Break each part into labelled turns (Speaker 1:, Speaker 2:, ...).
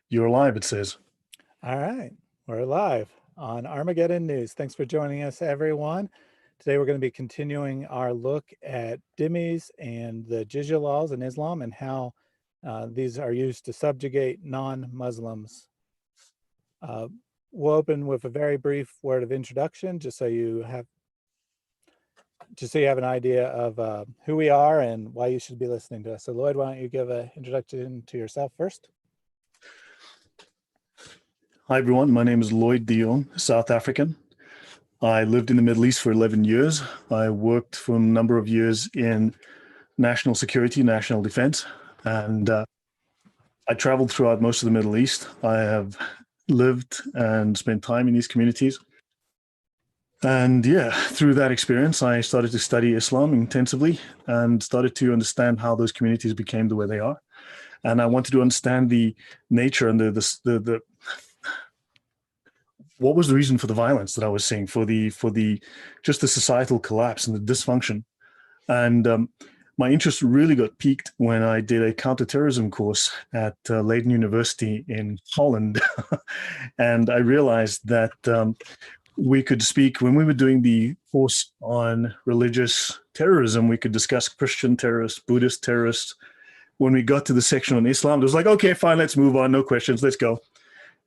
Speaker 1: You're live, it says.
Speaker 2: All right, we're live on Armageddon News. Thanks for joining us, everyone. Today we're going to be continuing our look at dhimmis and the Jizya laws in Islam and how these are used to subjugate non-Muslims. We'll open with a very brief word of introduction, just so you have an idea of who we are and why you should be listening to us. So Lloyd, why don't you give an introduction to yourself first?
Speaker 1: Hi, everyone. My name is Lloyd Dion, South African. I lived in the Middle East for 11 years. I worked for a number of years in national security, national defense, and I traveled throughout most of the Middle East. I have lived and spent time in these communities. And yeah, through that experience, I started to study Islam intensively and started to understand how those communities became the way they are. And I wanted to understand the nature and the what was the reason for the violence that I was seeing, for the just the societal collapse and the dysfunction. And my interest really got piqued when I did a counterterrorism course at Leiden University in Holland. And I realized that we could speak, when we were doing the course on religious terrorism, we could discuss Christian terrorists, Buddhist terrorists. When we got to the section on Islam, it was like, okay, fine, let's move on. No questions, let's go.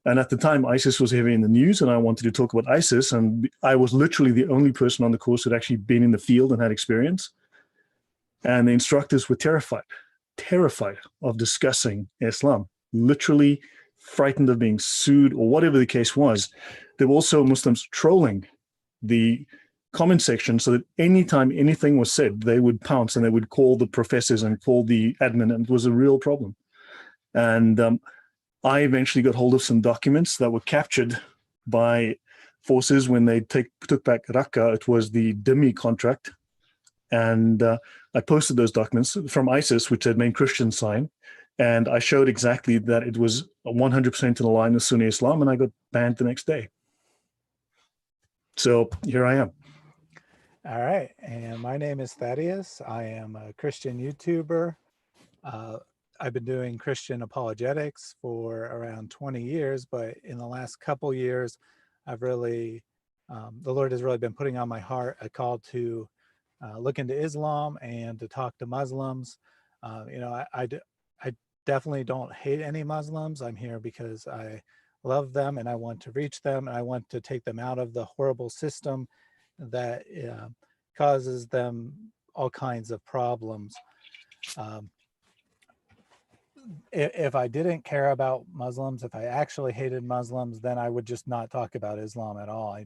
Speaker 1: And at the time, ISIS was heavy in the news, and I wanted to talk about ISIS. And I was literally the only person on the course who'd actually been in the field and had experience. And the instructors were terrified of discussing Islam, literally frightened of being sued or whatever the case was. There were also Muslims trolling the comment section so that anytime anything was said, they would pounce and they would call the professors and call the admin, and it was a real problem. And I eventually got hold of some documents that were captured by forces when they took back Raqqa. It was the dhimmi contract. And I posted those documents from ISIS, which had main Christian sign. And I showed exactly that it was 100% in the line with Sunni Islam, and I got banned the next day. So here I am.
Speaker 2: All right, and my name is Thaddeus. I am a Christian YouTuber. I've been doing Christian apologetics for around 20 years, but in the last couple years, I've really, the Lord has really been putting on my heart a call to look into Islam and to talk to Muslims. I definitely don't hate any Muslims. I'm here because I love them and I want to reach them and I want to take them out of the horrible system that causes them all kinds of problems. If I didn't care about Muslims, if I actually hated Muslims, then I would just not talk about Islam at all.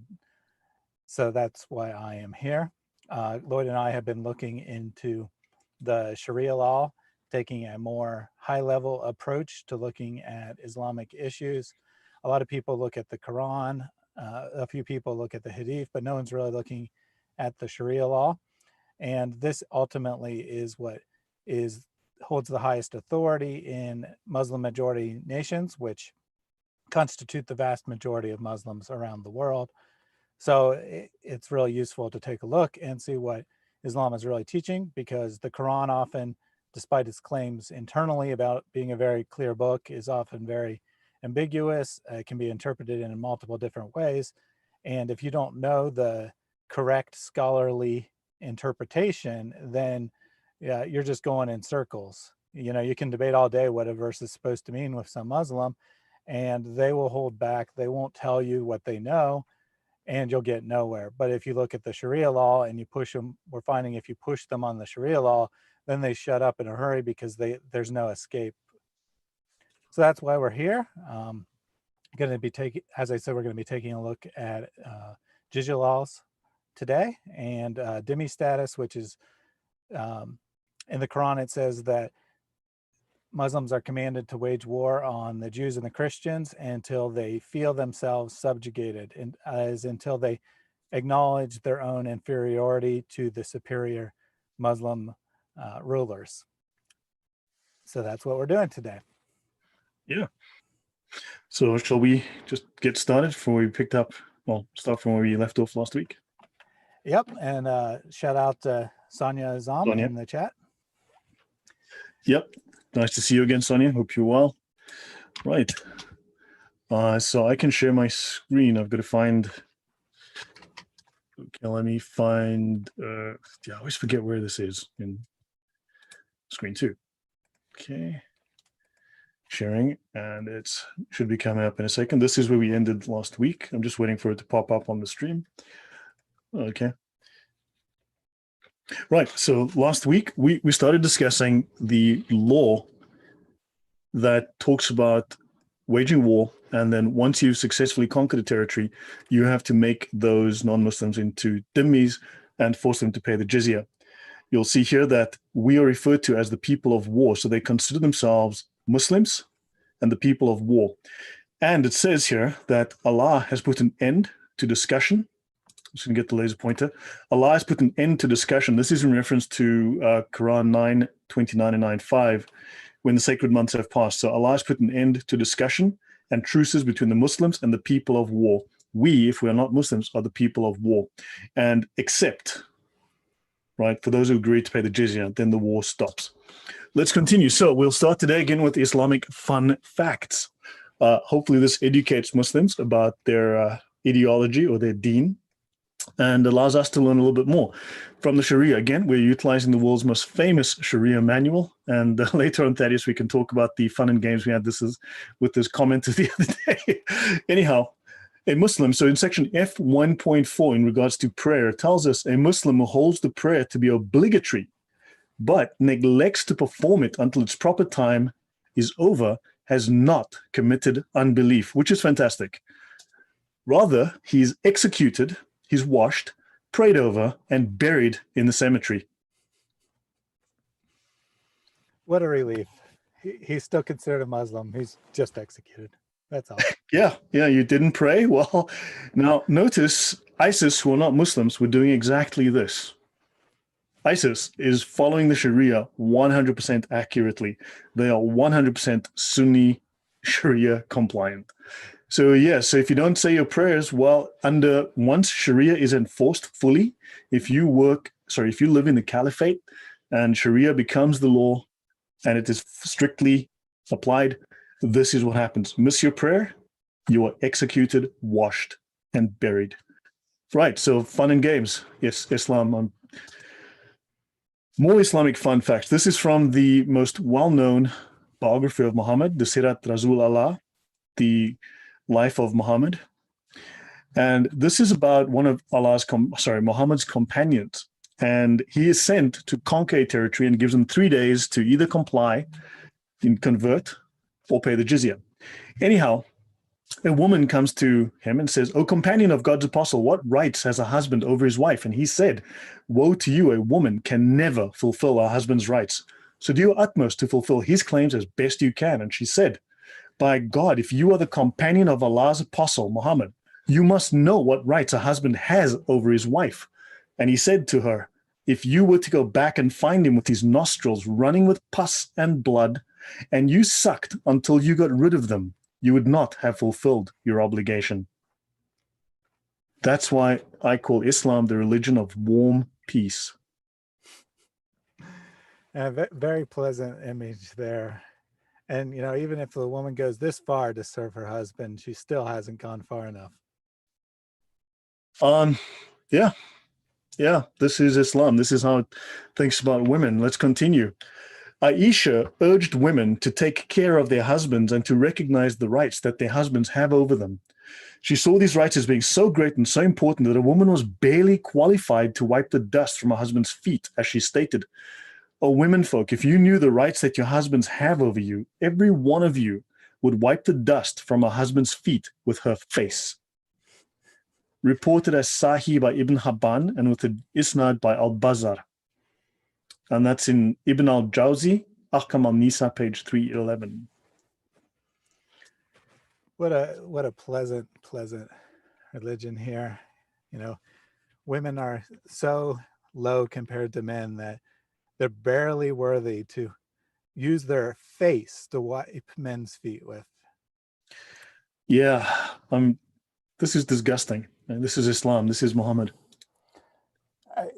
Speaker 2: So that's why I am here. Lloyd and I have been looking into the Sharia law, taking a more high-level approach to looking at Islamic issues. A lot of people look at the Quran, a few people look at the Hadith, but no one's really looking at the Sharia law. And this ultimately is what holds the highest authority in Muslim majority nations, which constitute the vast majority of Muslims around the world. So it's really useful to take a look and see what Islam is really teaching, because the Quran often, despite its claims internally about being a very clear book, is often very ambiguous. It can be interpreted in multiple different ways. And if you don't know the correct scholarly interpretation, then you're just going in circles. You can debate all day what a verse is supposed to mean with some Muslim, and they will hold back. They won't tell you what they know, and you'll get nowhere. But if you look at the Sharia law and you push them, we're finding if you push them on the Sharia law, then they shut up in a hurry because there's no escape. So that's why we're here. Going to be as I said, we're going to be taking a look at Jizya laws today and dhimmi status, which is in the Quran. It says that Muslims are commanded to wage war on the Jews and the Christians until they feel themselves subjugated, and until they acknowledge their own inferiority to the superior Muslim rulers. So that's what we're doing today.
Speaker 1: Yeah. So shall we just get started before we start from where we left off last week?
Speaker 2: Yep, and shout out to Sonia Azam in the chat.
Speaker 1: Yep. Nice to see you again, Sonia. Hope you're well. Right. So I can share my screen. I've got to find. Okay, let me find. Yeah, I always forget where this is in screen 2. Okay. Sharing, and it should be coming up in a second. This is where we ended last week. I'm just waiting for it to pop up on the stream. Okay. Right. So last week we started discussing the law that talks about waging war, and then once you've successfully conquered a territory, you have to make those non-Muslims into dhimmis and force them to pay the jizya. You'll see here that we are referred to as the people of war. So they consider themselves Muslims and the people of war. And it says here that Allah has put an end to discussion. I'm just going to get the laser pointer. Allah has put an end to discussion. This is in reference to Quran 9:29 and 9:5, when the sacred months have passed. So Allah has put an end to discussion and truces between the Muslims and the people of war. We, if we are not Muslims, are the people of war. And except, right, for those who agree to pay the jizya, then the war stops. Let's continue. So we'll start today again with Islamic fun facts. Hopefully this educates Muslims about their ideology or their deen and allows us to learn a little bit more from the Sharia. Again, we're utilizing the world's most famous Sharia manual. And later on, Thaddeus, we can talk about the fun and games we had with this comment the other day. Anyhow, a Muslim, so in section F1.4 in regards to prayer, tells us a Muslim who holds the prayer to be obligatory but neglects to perform it until its proper time is over has not committed unbelief, which is fantastic. Rather, he's executed, he's washed, prayed over, and buried in the cemetery.
Speaker 2: What a relief. He's still considered a Muslim. He's just executed. That's all.
Speaker 1: Yeah, you didn't pray? Well, now notice ISIS, who are not Muslims, were doing exactly this. ISIS is following the Sharia 100% accurately. They are 100% Sunni Sharia compliant. So so if you don't say your prayers, well, once Sharia is enforced fully, if you live in the caliphate and Sharia becomes the law and it is strictly applied, this is what happens. Miss your prayer, you are executed, washed, and buried. Right, so fun and games. Yes, Islam. More Islamic fun facts. This is from the most well-known biography of Muhammad, the Sirat Rasul Allah, the life of Muhammad. And this is about one of Muhammad's companions. And he is sent to conquer a territory and gives him 3 days to either comply and convert or pay the jizya. Anyhow, a woman comes to him and says, "O companion of God's apostle, what rights has a husband over his wife?" And he said, "Woe to you, a woman can never fulfill her husband's rights. So do your utmost to fulfill his claims as best you can." And she said, "By God, if you are the companion of Allah's apostle, Muhammad, you must know what rights a husband has over his wife." And he said to her, "If you were to go back and find him with his nostrils running with pus and blood, and you sucked until you got rid of them, you would not have fulfilled your obligation." That's why I call Islam the religion of warm peace.
Speaker 2: A very pleasant image there. And, even if the woman goes this far to serve her husband, she still hasn't gone far enough.
Speaker 1: Yeah, this is Islam. This is how it thinks about women. Let's continue. Aisha urged women to take care of their husbands and to recognize the rights that their husbands have over them. She saw these rights as being so great and so important that a woman was barely qualified to wipe the dust from her husband's feet, as she stated. "Oh, womenfolk, if you knew the rights that your husbands have over you, every one of you would wipe the dust from her husband's feet with her face." Reported as Sahih by Ibn Habban and with an Isnad by Al-Bazar. And that's in Ibn al-Jawzi, Ahkam al-Nisa, page 311.
Speaker 2: What a pleasant religion here. Women are so low compared to men that they're barely worthy to use their face to wipe men's feet with.
Speaker 1: Yeah, this is disgusting. And this is Islam. This is Muhammad.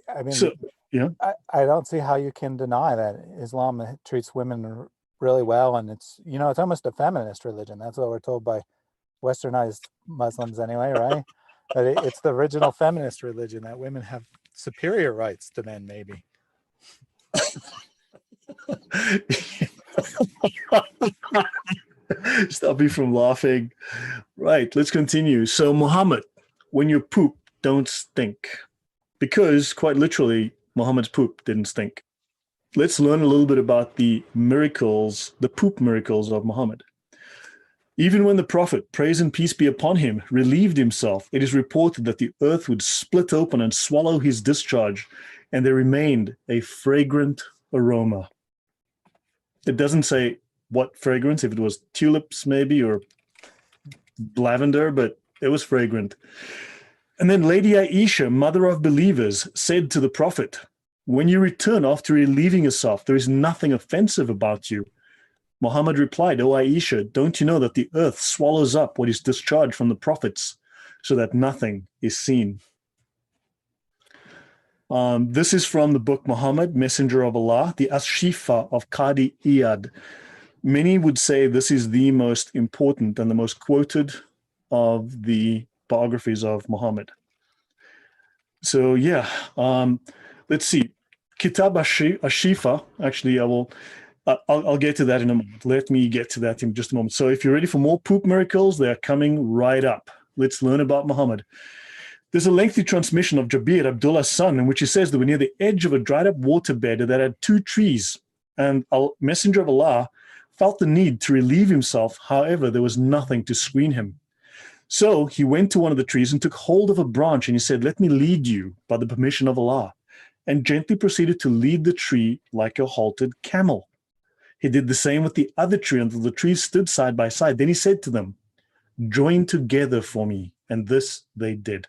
Speaker 2: I mean,
Speaker 1: so, yeah.
Speaker 2: I don't see how you can deny that Islam treats women really well, and it's it's almost a feminist religion. That's what we're told by westernized Muslims anyway, right? That it's the original feminist religion, that women have superior rights to men, maybe.
Speaker 1: Stop me from laughing. Right, let's continue. So, Muhammad, when you poop, don't stink. Because, quite literally, Muhammad's poop didn't stink. Let's learn a little bit about the miracles, the poop miracles of Muhammad. Even when the Prophet, praise and peace be upon him, relieved himself, it is reported that the earth would split open and swallow his discharge, and there remained a fragrant aroma. It doesn't say what fragrance, if it was tulips maybe, or lavender, but it was fragrant. And then Lady Aisha, mother of believers, said to the Prophet, when you return after relieving yourself, there is nothing offensive about you. Muhammad replied, O Aisha, don't you know that the earth swallows up what is discharged from the prophets so that nothing is seen? This is from the book Muhammad, Messenger of Allah, the Ashifa of Qadi Iyad. Many would say this is the most important and the most quoted of the biographies of Muhammad. So yeah, let's see. Kitab Ashifa, actually I'll get to that in a moment. Let me get to that in just a moment. So if you're ready for more poop miracles, they are coming right up. Let's learn about Muhammad. There's a lengthy transmission of Jabir, Abdullah's son, in which he says that we're near the edge of a dried up waterbed that had 2 trees. And a messenger of Allah felt the need to relieve himself. However, there was nothing to screen him. So he went to one of the trees and took hold of a branch, and he said, let me lead you by the permission of Allah, and gently proceeded to lead the tree like a halted camel. He did the same with the other tree until the trees stood side by side. Then he said to them, join together for me. And this they did.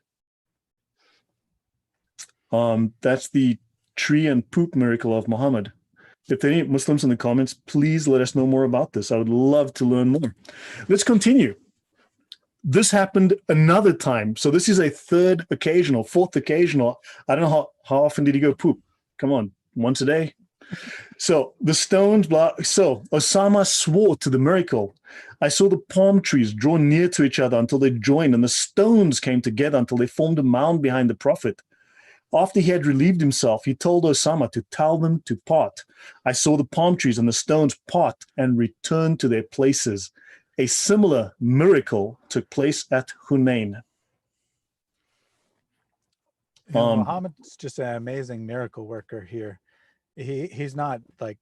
Speaker 1: That's the tree and poop miracle of Muhammad. If any Muslims in the comments, please let us know more about this. I would love to learn more. Let's continue. This happened another time. So this is a 3rd occasion or 4th occasion, or I don't know how often did he go poop? Come on, once a day? So the stones, so Osama swore to the miracle. I saw the palm trees draw near to each other until they joined, and the stones came together until they formed a mound behind the Prophet. After he had relieved himself, he told Osama to tell them to part. I saw the palm trees and the stones part and return to their places. A similar miracle took place at Hunain.
Speaker 2: Muhammad's just an amazing miracle worker here. He's not like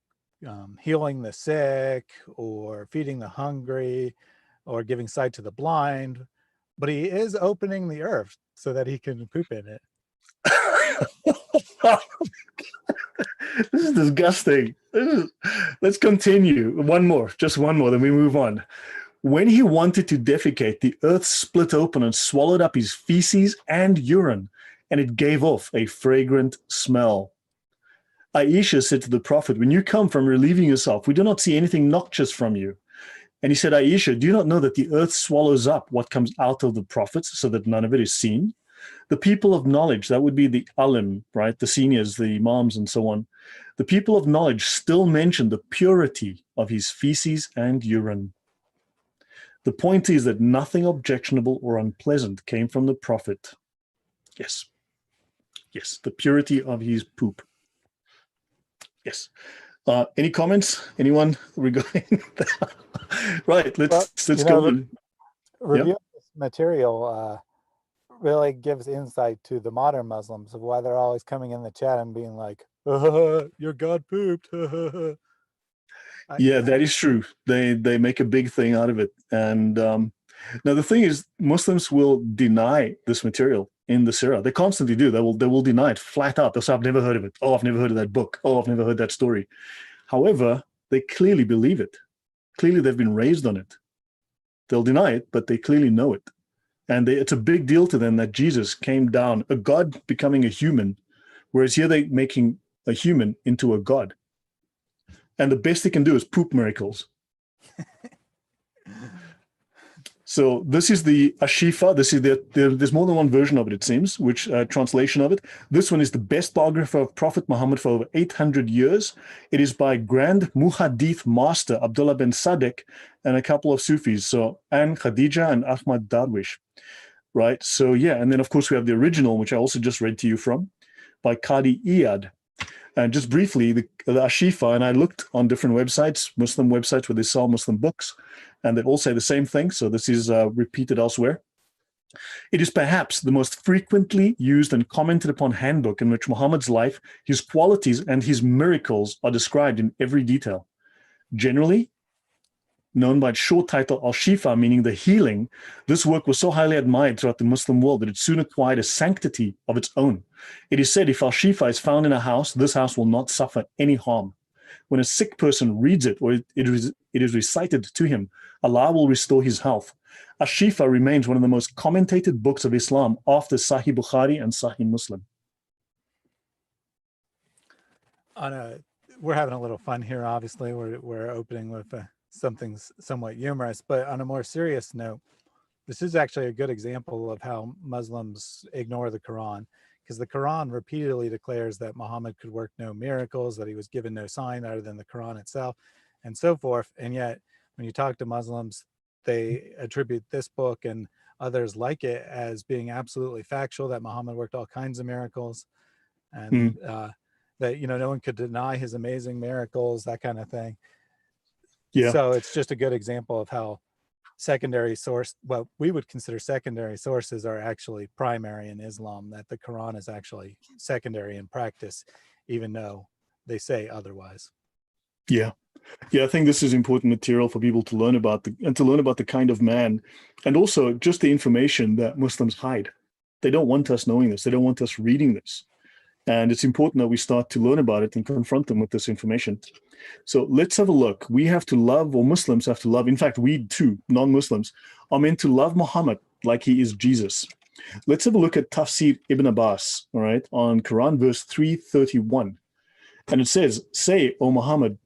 Speaker 2: healing the sick or feeding the hungry or giving sight to the blind, but he is opening the earth so that he can poop in it.
Speaker 1: This is disgusting. Let's continue. Just one more, then we move on. When he wanted to defecate, the earth split open and swallowed up his feces and urine, and it gave off a fragrant smell. Aisha said to the Prophet, when you come from relieving yourself, we do not see anything noxious from you. And he said, Aisha, do you not know that the earth swallows up what comes out of the prophets so that none of it is seen? The people of knowledge, that would be the alim, right? The seniors, the imams and so on. The people of knowledge still mention the purity of his feces and urine. The point is that nothing objectionable or unpleasant came from the Prophet. Yes. Yes, the purity of his poop. Yes. Any comments? Anyone regarding that? Right, let's go on.
Speaker 2: Review this material really gives insight to the modern Muslims of why they're always coming in the chat and being like, your God pooped.
Speaker 1: Yeah, that is true. They make a big thing out of it. And now the thing is, Muslims will deny this material in the Sirah. They constantly do. They will deny it flat out. They'll say, I've never heard of it. Oh, I've never heard of that book. Oh, I've never heard that story. However, they clearly believe it. Clearly, they've been raised on it. They'll deny it, but they clearly know it. And it's a big deal to them that Jesus came down, a God becoming a human, whereas here they're making a human into a God. And the best they can do is poop miracles. So this is the Ashifa. This is there's more than one version of it, it seems, which translation of it. This one is the best biography of Prophet Muhammad for over 800 years. It is by Grand Muhaddith Master Abdullah bin Sadek and a couple of Sufis, so Anne Khadija and Ahmad Darwish, right? So yeah, and then of course we have the original, which I also just read to you from, by Qadi Iyad. And just briefly, the Ashifa, and I looked on different websites, Muslim websites where they sell Muslim books, and they all say the same thing. So this is repeated elsewhere. It is perhaps the most frequently used and commented upon handbook in which Muhammad's life, his qualities, and his miracles are described in every detail. Generally known by its short title Al-Shifa, meaning the healing, this work was so highly admired throughout the Muslim world that it soon acquired a sanctity of its own. It is said if Al-Shifa is found in a house, this house will not suffer any harm. When a sick person reads it or it is recited to him, Allah will restore his health. Al-Shifa remains one of the most commentated books of Islam after Sahih Bukhari and Sahih Muslim.
Speaker 2: We're having a little fun here, obviously. We're opening with something somewhat humorous, but on a more serious note, this is actually a good example of how Muslims ignore the Quran, because the Quran repeatedly declares that Muhammad could work no miracles, that he was given no sign other than the Quran itself, and so forth. And yet, when you talk to Muslims, they attribute this book and others like it as being absolutely factual, that Muhammad worked all kinds of miracles, and that, you know, no one could deny his amazing miracles, that kind of thing.
Speaker 1: Yeah.
Speaker 2: So it's just a good example of how secondary source, what we would consider secondary sources, are actually primary in Islam, that the Quran is actually secondary in practice, even though they say otherwise.
Speaker 1: Yeah. Yeah, I think this is important material for people to learn about the kind of man, and also just the information that Muslims hide. They don't want us knowing this. They don't want us reading this. And it's important that we start to learn about it and confront them with this information. So let's have a look. We have to love, or Muslims have to love, in fact, we too, non-Muslims, are meant to love Muhammad like he is Jesus. Let's have a look at Tafsir Ibn Abbas, all right, on Quran verse 331. And it says, say, O Muhammad,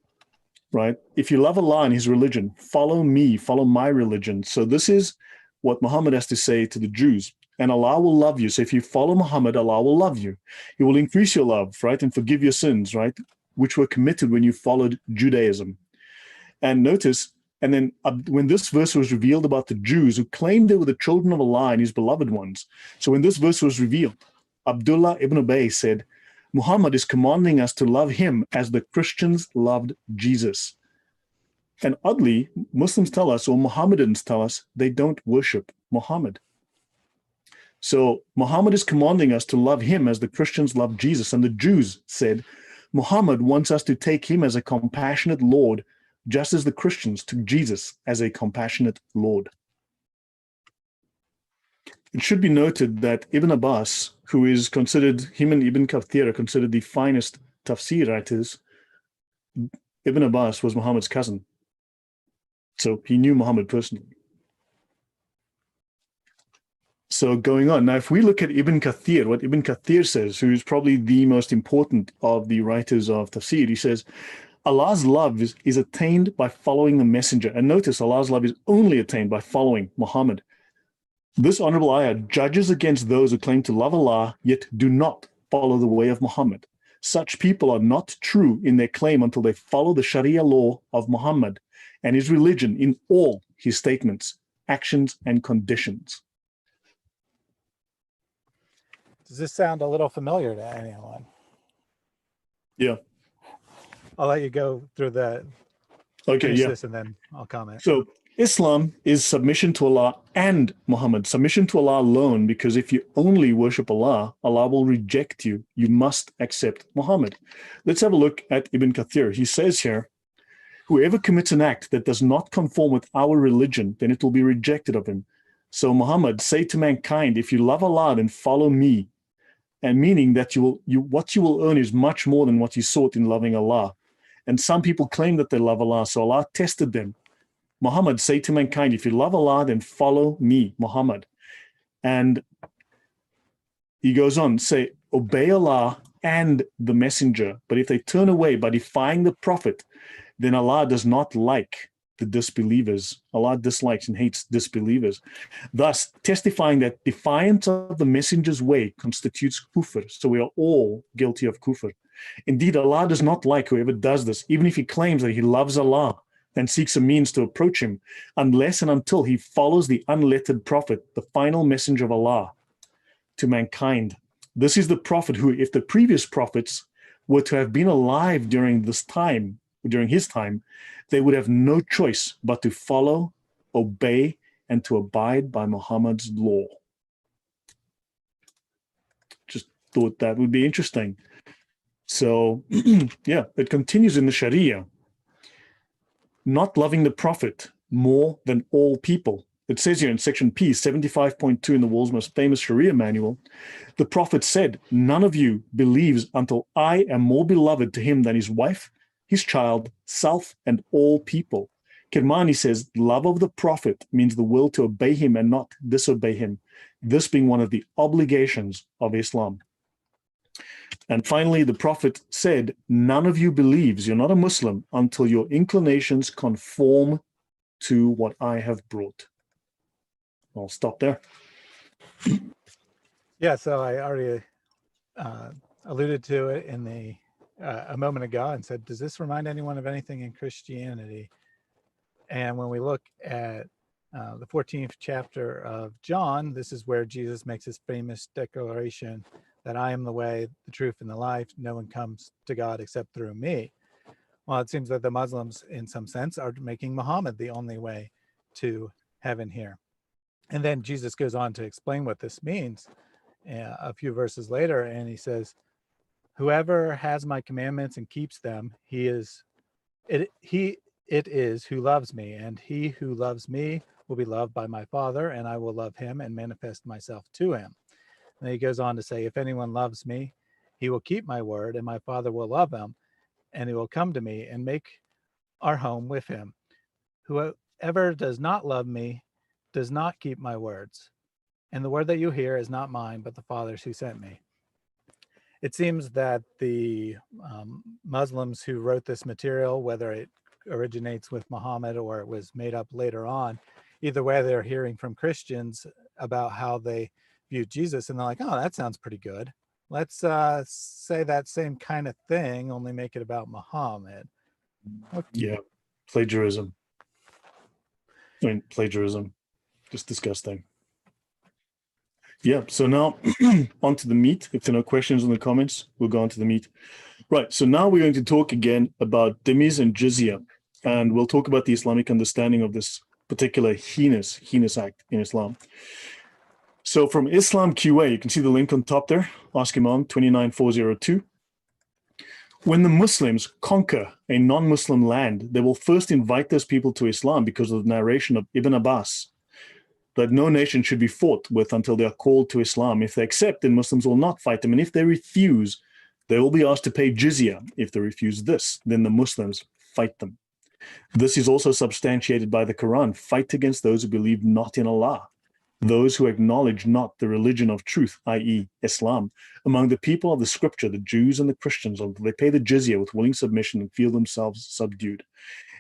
Speaker 1: right, if you love Allah and his religion, follow me, follow my religion. So this is what Muhammad has to say to the Jews. And Allah will love you. So if you follow Muhammad, Allah will love you. He will increase your love, right, and forgive your sins, right, which were committed when you followed Judaism. And notice, and then when this verse was revealed about the Jews who claimed they were the children of Allah and his beloved ones. So when this verse was revealed, Abdullah ibn Ubay said, Muhammad is commanding us to love him as the Christians loved Jesus. And oddly, Muslims tell us, or Mohammedans tell us, they don't worship Muhammad. So Muhammad is commanding us to love him as the Christians love Jesus. And the Jews said, Muhammad wants us to take him as a compassionate Lord, just as the Christians took Jesus as a compassionate Lord. It should be noted that Ibn Abbas, who is considered, him and Ibn Kathir are considered the finest tafsir writers, Ibn Abbas was Muhammad's cousin. So he knew Muhammad personally. So going on, now if we look at Ibn Kathir, what Ibn Kathir says, who is probably the most important of the writers of tafsir, he says, Allah's love is attained by following the messenger. And notice, Allah's love is only attained by following Muhammad. This honorable ayah judges against those who claim to love Allah, yet do not follow the way of Muhammad. Such people are not true in their claim until they follow the Sharia law of Muhammad and his religion in all his statements, actions, and conditions.
Speaker 2: Does this sound a little familiar to anyone?
Speaker 1: Yeah.
Speaker 2: I'll let you go through the
Speaker 1: this
Speaker 2: and then I'll comment.
Speaker 1: So Islam is submission to Allah and Muhammad, submission to Allah alone, because if you only worship Allah, Allah will reject you. You must accept Muhammad. Let's have a look at Ibn Kathir. He says here, whoever commits an act that does not conform with our religion, then it will be rejected of him. So Muhammad, say to mankind, if you love Allah, then follow me. And meaning that what you will earn is much more than what you sought in loving Allah. And some people claim that they love Allah, so Allah tested them. Muhammad, say to mankind, if you love Allah, then follow me, Muhammad. And he goes on, say, obey Allah and the messenger. But if they turn away by defying the prophet, then Allah does not like the disbelievers. Allah dislikes and hates disbelievers, thus testifying that defiance of the messenger's way constitutes kufr. So we are all guilty of kufr. Indeed, Allah does not like whoever does this, even if he claims that he loves Allah and seeks a means to approach him, unless and until he follows the unlettered prophet, the final messenger of Allah to mankind. This is the prophet who, if the previous prophets were to have been alive during his time, they would have no choice but to follow, obey, and to abide by Muhammad's law. Just thought that would be interesting. So, yeah, it continues in the Sharia. Not loving the prophet more than all people. It says here in section P, 75.2 in the world's most famous Sharia manual, the prophet said, none of you believes until I am more beloved to him than his wife, his child, self, and all people. Kirmani says, love of the prophet means the will to obey him and not disobey him, this being one of the obligations of Islam. And finally, the prophet said, none of you believes, you're not a Muslim, until your inclinations conform to what I have brought. I'll stop there.
Speaker 2: Yeah, so I already alluded to it in the a moment ago and said, does this remind anyone of anything in Christianity? And when we look at the 14th chapter of John, this is where Jesus makes his famous declaration that I am the way, the truth, and the life. No one comes to God except through me. Well, it seems that the Muslims, in some sense, are making Muhammad the only way to heaven here. And then Jesus goes on to explain what this means a few verses later, and he says, whoever has my commandments and keeps them, it is who loves me, and he who loves me will be loved by my Father, and I will love him and manifest myself to him. And he goes on to say, if anyone loves me, he will keep my word, and my Father will love him, and he will come to me and make our home with him. Whoever does not love me does not keep my words, and the word that you hear is not mine, but the Father's who sent me. It seems that the Muslims who wrote this material, whether it originates with Muhammad or it was made up later on, either way, they're hearing from Christians about how they view Jesus, and they're like, oh, that sounds pretty good. Let's say that same kind of thing, only make it about Muhammad.
Speaker 1: Yeah, plagiarism. I mean, plagiarism. Just disgusting. Yeah, so now on to the meat. If there are no questions in the comments, we'll go on to the meat. Right, so now we're going to talk again about Dhimmis and Jizya, and we'll talk about the Islamic understanding of this particular heinous act in Islam. So from Islam QA, you can see the link on top there, Ask Imam 29402. When the Muslims conquer a non-Muslim land, they will first invite those people to Islam because of the narration of Ibn Abbas, that no nation should be fought with until they are called to Islam. If they accept, then Muslims will not fight them. And if they refuse, they will be asked to pay jizya. If they refuse this, then the Muslims fight them. This is also substantiated by the Quran. Fight against those who believe not in Allah, those who acknowledge not the religion of truth, i.e. Islam. Among the people of the scripture, the Jews and the Christians, they pay the jizya with willing submission and feel themselves subdued.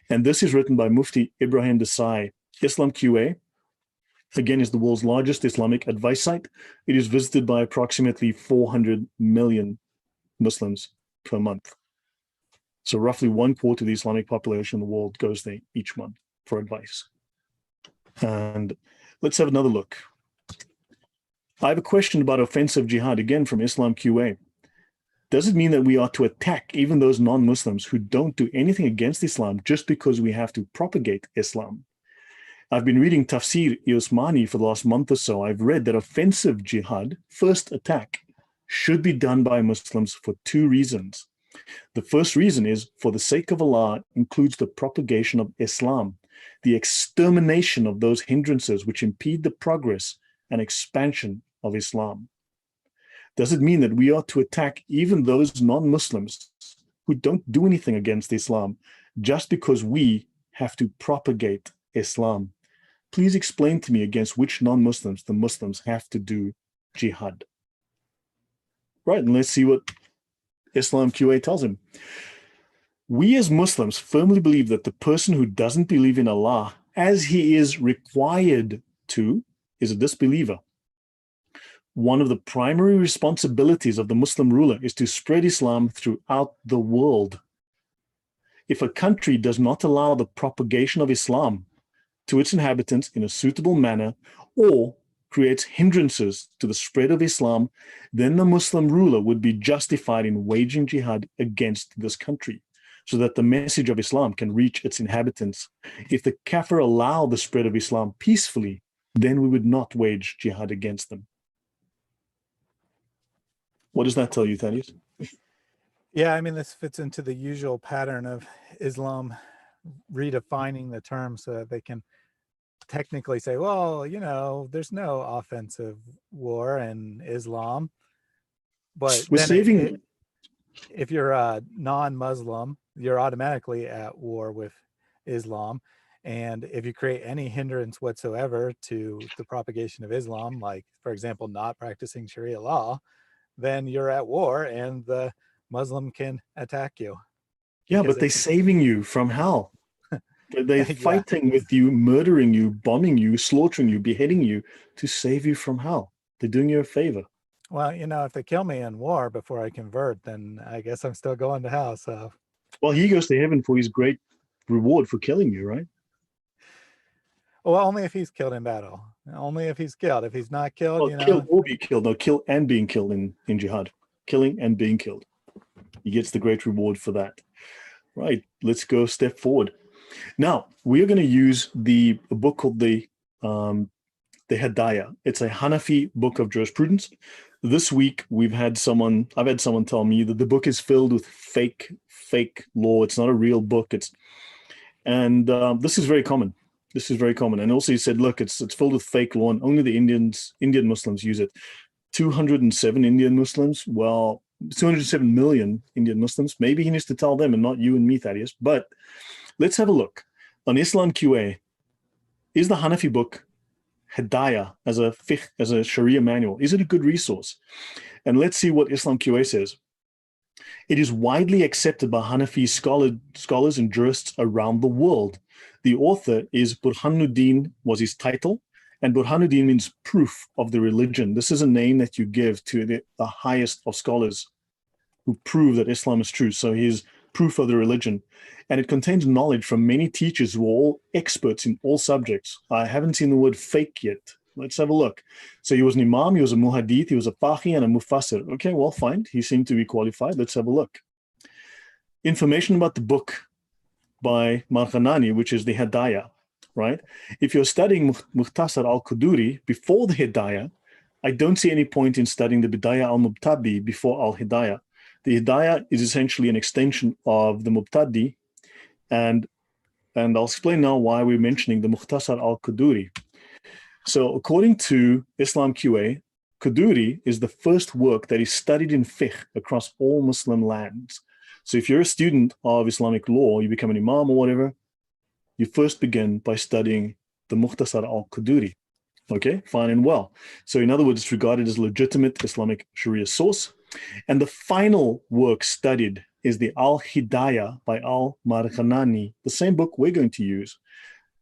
Speaker 1: And this is written by Mufti Ibrahim Desai. Islam QA, again, is the world's largest Islamic advice site. It is visited by approximately 400 million Muslims per month. So roughly 1/4 of the Islamic population in the world goes there each month for advice. And let's have another look. I have a question about offensive jihad, again from Islam QA. Does it mean that we are to attack even those non-Muslims who don't do anything against Islam just because we have to propagate Islam? I've been reading Tafsir-i-Usmani for the last month or so. I've read that offensive jihad, first attack, should be done by Muslims for two reasons. The first reason is, for the sake of Allah, includes the propagation of Islam, the extermination of those hindrances which impede the progress and expansion of Islam. Does it mean that we are to attack even those non-Muslims who don't do anything against Islam just because we have to propagate Islam? Please explain to me against which non-Muslims the Muslims have to do jihad. Right, and let's see what Islam QA tells him. We as Muslims firmly believe that the person who doesn't believe in Allah as he is required to is a disbeliever. One of the primary responsibilities of the Muslim ruler is to spread Islam throughout the world. If a country does not allow the propagation of Islam to its inhabitants in a suitable manner, or creates hindrances to the spread of Islam, then the Muslim ruler would be justified in waging jihad against this country, so that the message of Islam can reach its inhabitants. If the kafir allow the spread of Islam peacefully, then we would not wage jihad against them. What does that tell you, Thaddeus?
Speaker 2: Yeah, I mean, this fits into the usual pattern of Islam redefining the term so that they can technically say, well, you know, there's no offensive war in Islam. But then if you're a non-Muslim, you're automatically at war with Islam. And if you create any hindrance whatsoever to the propagation of Islam, like, for example, not practicing Sharia law, then you're at war and the Muslim can attack you.
Speaker 1: Yeah, but they're saving you from hell. They're fighting with you, murdering you, bombing you, slaughtering you, beheading you to save you from hell. They're doing you a favor.
Speaker 2: Well, you know, if they kill me in war before I convert, then I guess I'm still going to hell. So,
Speaker 1: well, he goes to heaven for his great reward for killing you, right?
Speaker 2: Well, only if he's killed in battle. Only if he's killed. If he's not killed,
Speaker 1: well,
Speaker 2: you know.
Speaker 1: Kill or be killed. No, kill and being killed in jihad. Killing and being killed. He gets the great reward for that. Right. Let's go a step forward. Now, we are going to use a book called the Hidayah. It's a Hanafi book of jurisprudence. This week, I've had someone tell me that the book is filled with fake law. It's not a real book. This is very common. This is very common. And also he said, look, it's filled with fake law and only the Indian Muslims use it. 207 Indian Muslims. Well, 207 million Indian Muslims. Maybe he needs to tell them and not you and me, Thaddeus. But let's have a look. On Islam QA, is the Hanafi book Hidayah as a Sharia manual? Is it a good resource? And let's see what Islam QA says. It is widely accepted by Hanafi scholars and jurists around the world. The author is Burhanuddin, was his title, and Burhanuddin means proof of the religion. This is a name that you give to the highest of scholars who prove that Islam is true. So he's proof of the religion. And it contains knowledge from many teachers who are all experts in all subjects. I haven't seen the word fake yet. Let's have a look. So he was an imam, he was a muhadith, he was a faqih and a mufassir. Okay, well, fine. He seemed to be qualified. Let's have a look. Information about the book by Marghanani, which is the Hidayah, right? If you're studying Mukhtasar al-Quduri before the Hidayah, I don't see any point in studying the Bidayah al-Mubtadi before al-Hidayah. The Hidayah is essentially an extension of the Mubtadi, and I'll explain now why we're mentioning the Mukhtasar al-Quduri. So according to Islam QA, Quduri is the first work that is studied in fiqh across all Muslim lands. So if you're a student of Islamic law, you become an imam or whatever, you first begin by studying the Mukhtasar al-Quduri. Okay, fine and well. So in other words, it's regarded as legitimate Islamic Sharia source. And the final work studied is the Al-Hidayah by Al-Marghanani, the same book we're going to use.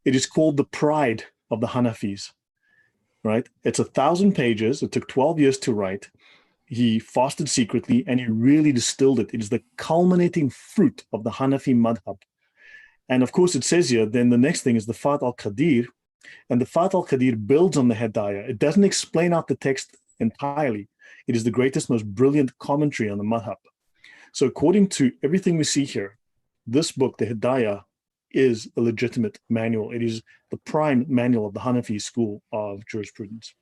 Speaker 1: It is called the Pride of the Hanafis, right? It's 1,000 pages. It took 12 years to write. He fasted secretly and he really distilled it. It is the culminating fruit of the Hanafi madhab. And of course, it says here, then the next thing is the Fath al-Qadir. And the Fath al-Qadir builds on the Hidayah. It doesn't explain out the text entirely. It is the greatest, most brilliant commentary on the madhab. So according to everything we see here, this book, the Hidayah, is a legitimate manual. It is the prime manual of the Hanafi school of jurisprudence.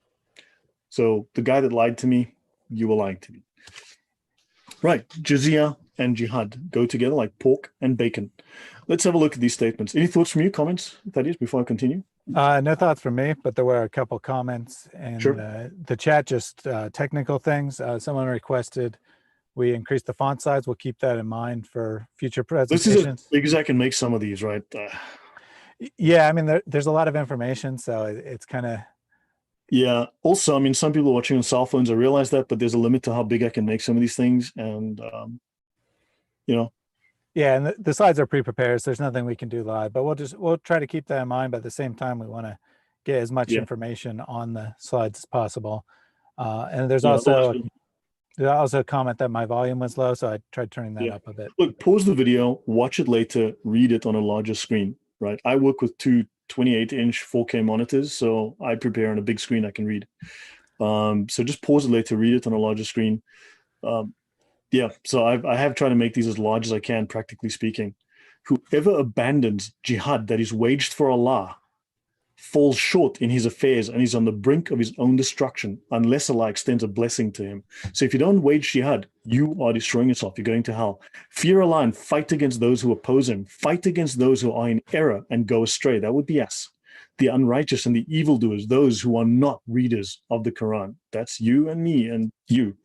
Speaker 1: So the guy that lied to me, you were lying to me. Right, Jizya and jihad go together like pork and bacon. Let's have a look at these statements. Any thoughts from you, comments, Thaddeus, before I continue?
Speaker 2: No thoughts from me, but there were a couple comments in
Speaker 1: Sure.
Speaker 2: the chat, just technical things. Someone requested we increase the font size. We'll keep that in mind for future presentations.
Speaker 1: This is as big as I can make some of these, right?
Speaker 2: Yeah, I mean, there's a lot of information, so it's kind of...
Speaker 1: Yeah. Also, I mean, some people are watching on cell phones. I realize that, but there's a limit to how big I can make some of these things. And, you know,
Speaker 2: Yeah, and the slides are pre-prepared, so there's nothing we can do live, but we'll try to keep that in mind. But at the same time, we want to get as much
Speaker 1: Yeah.
Speaker 2: information on the slides as possible. And there's
Speaker 1: Yeah,
Speaker 2: also a comment that my volume was low, so I tried turning that up a bit.
Speaker 1: Look, pause the video, watch it later, read it on a larger screen, right? I work with two 28-inch 4K monitors, so I prepare on a big screen I can read. So just pause it later, read it on a larger screen. Yeah, so I have tried to make these as large as I can, practically speaking. Whoever abandons jihad that is waged for Allah falls short in his affairs and is on the brink of his own destruction, unless Allah extends a blessing to him. So if you don't wage jihad, you are destroying yourself. You're going to hell. Fear Allah and fight against those who oppose him. Fight against those who are in error and go astray. That would be us. The unrighteous and the evildoers, those who are not readers of the Quran. That's you and me and you.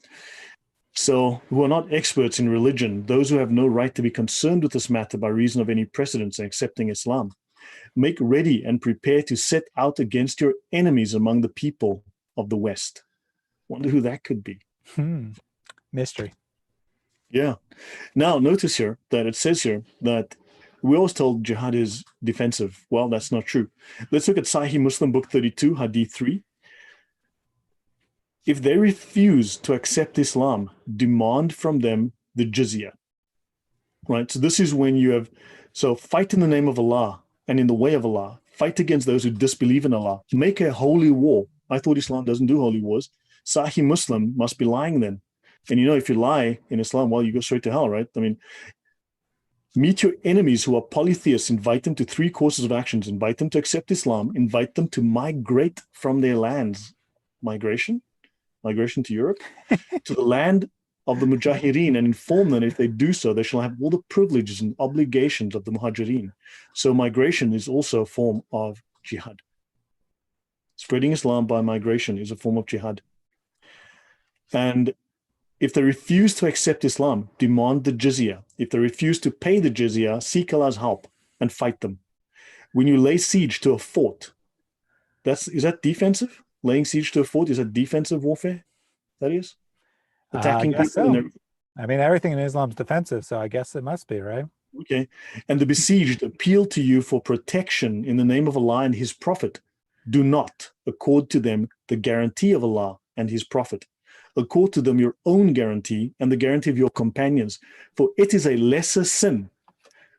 Speaker 1: So, who are not experts in religion, those who have no right to be concerned with this matter by reason of any precedents in accepting Islam. Make ready and prepare to set out against your enemies among the people of the West. Wonder who that could be.
Speaker 2: Mystery.
Speaker 1: Yeah. Now, notice here that it says here that we always told jihad is defensive. Well, that's not true. Let's look at Sahih Muslim, book 32, hadith 3. If they refuse to accept Islam, demand from them the jizya. Right? So this is when you have, so fight in the name of Allah and in the way of Allah. Fight against those who disbelieve in Allah. Make a holy war. I thought Islam doesn't do holy wars. Sahih Muslim must be lying then. And you know, if you lie in Islam, well, you go straight to hell, right? I mean, meet your enemies who are polytheists, invite them to 3 courses of actions, invite them to accept Islam, invite them to migrate from their lands. Migration to Europe, to the land of the Mujahireen, and inform them if they do so, they shall have all the privileges and obligations of the Muhajireen. So migration is also a form of jihad. Spreading Islam by migration is a form of jihad. And if they refuse to accept Islam, demand the jizya. If they refuse to pay the jizya, seek Allah's help and fight them. When you lay siege to a fort, is that defensive? Laying siege to a fort, is that defensive warfare? That is? Attacking people.
Speaker 2: So. I mean, everything in Islam is defensive, so I guess it must be, right?
Speaker 1: Okay. And the besieged appeal to you for protection in the name of Allah and His Prophet. Do not accord to them the guarantee of Allah and His Prophet. Accord to them your own guarantee and the guarantee of your companions, for it is a lesser sin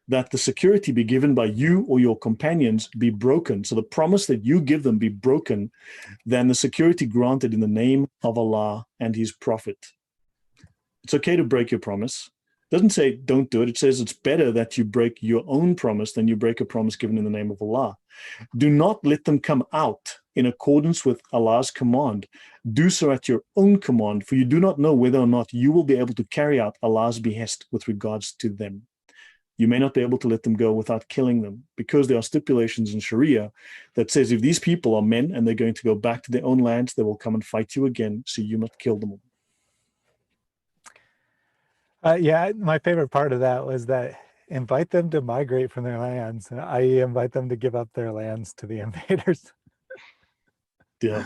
Speaker 1: that the security be given by you or your companions be broken. So the promise that you give them be broken than the security granted in the name of Allah and His Prophet. It's okay to break your promise. It doesn't say don't do it. It says it's better that you break your own promise than you break a promise given in the name of Allah. Do not let them come out in accordance with Allah's command. Do so at your own command, for you do not know whether or not you will be able to carry out Allah's behest with regards to them. You may not be able to let them go without killing them, because there are stipulations in Sharia that says if these people are men and they're going to go back to their own lands, they will come and fight you again, so you must kill them all.
Speaker 2: Yeah, my favorite part of that was that invite them to migrate from their lands, i.e. invite them to give up their lands to the invaders.
Speaker 1: Yeah.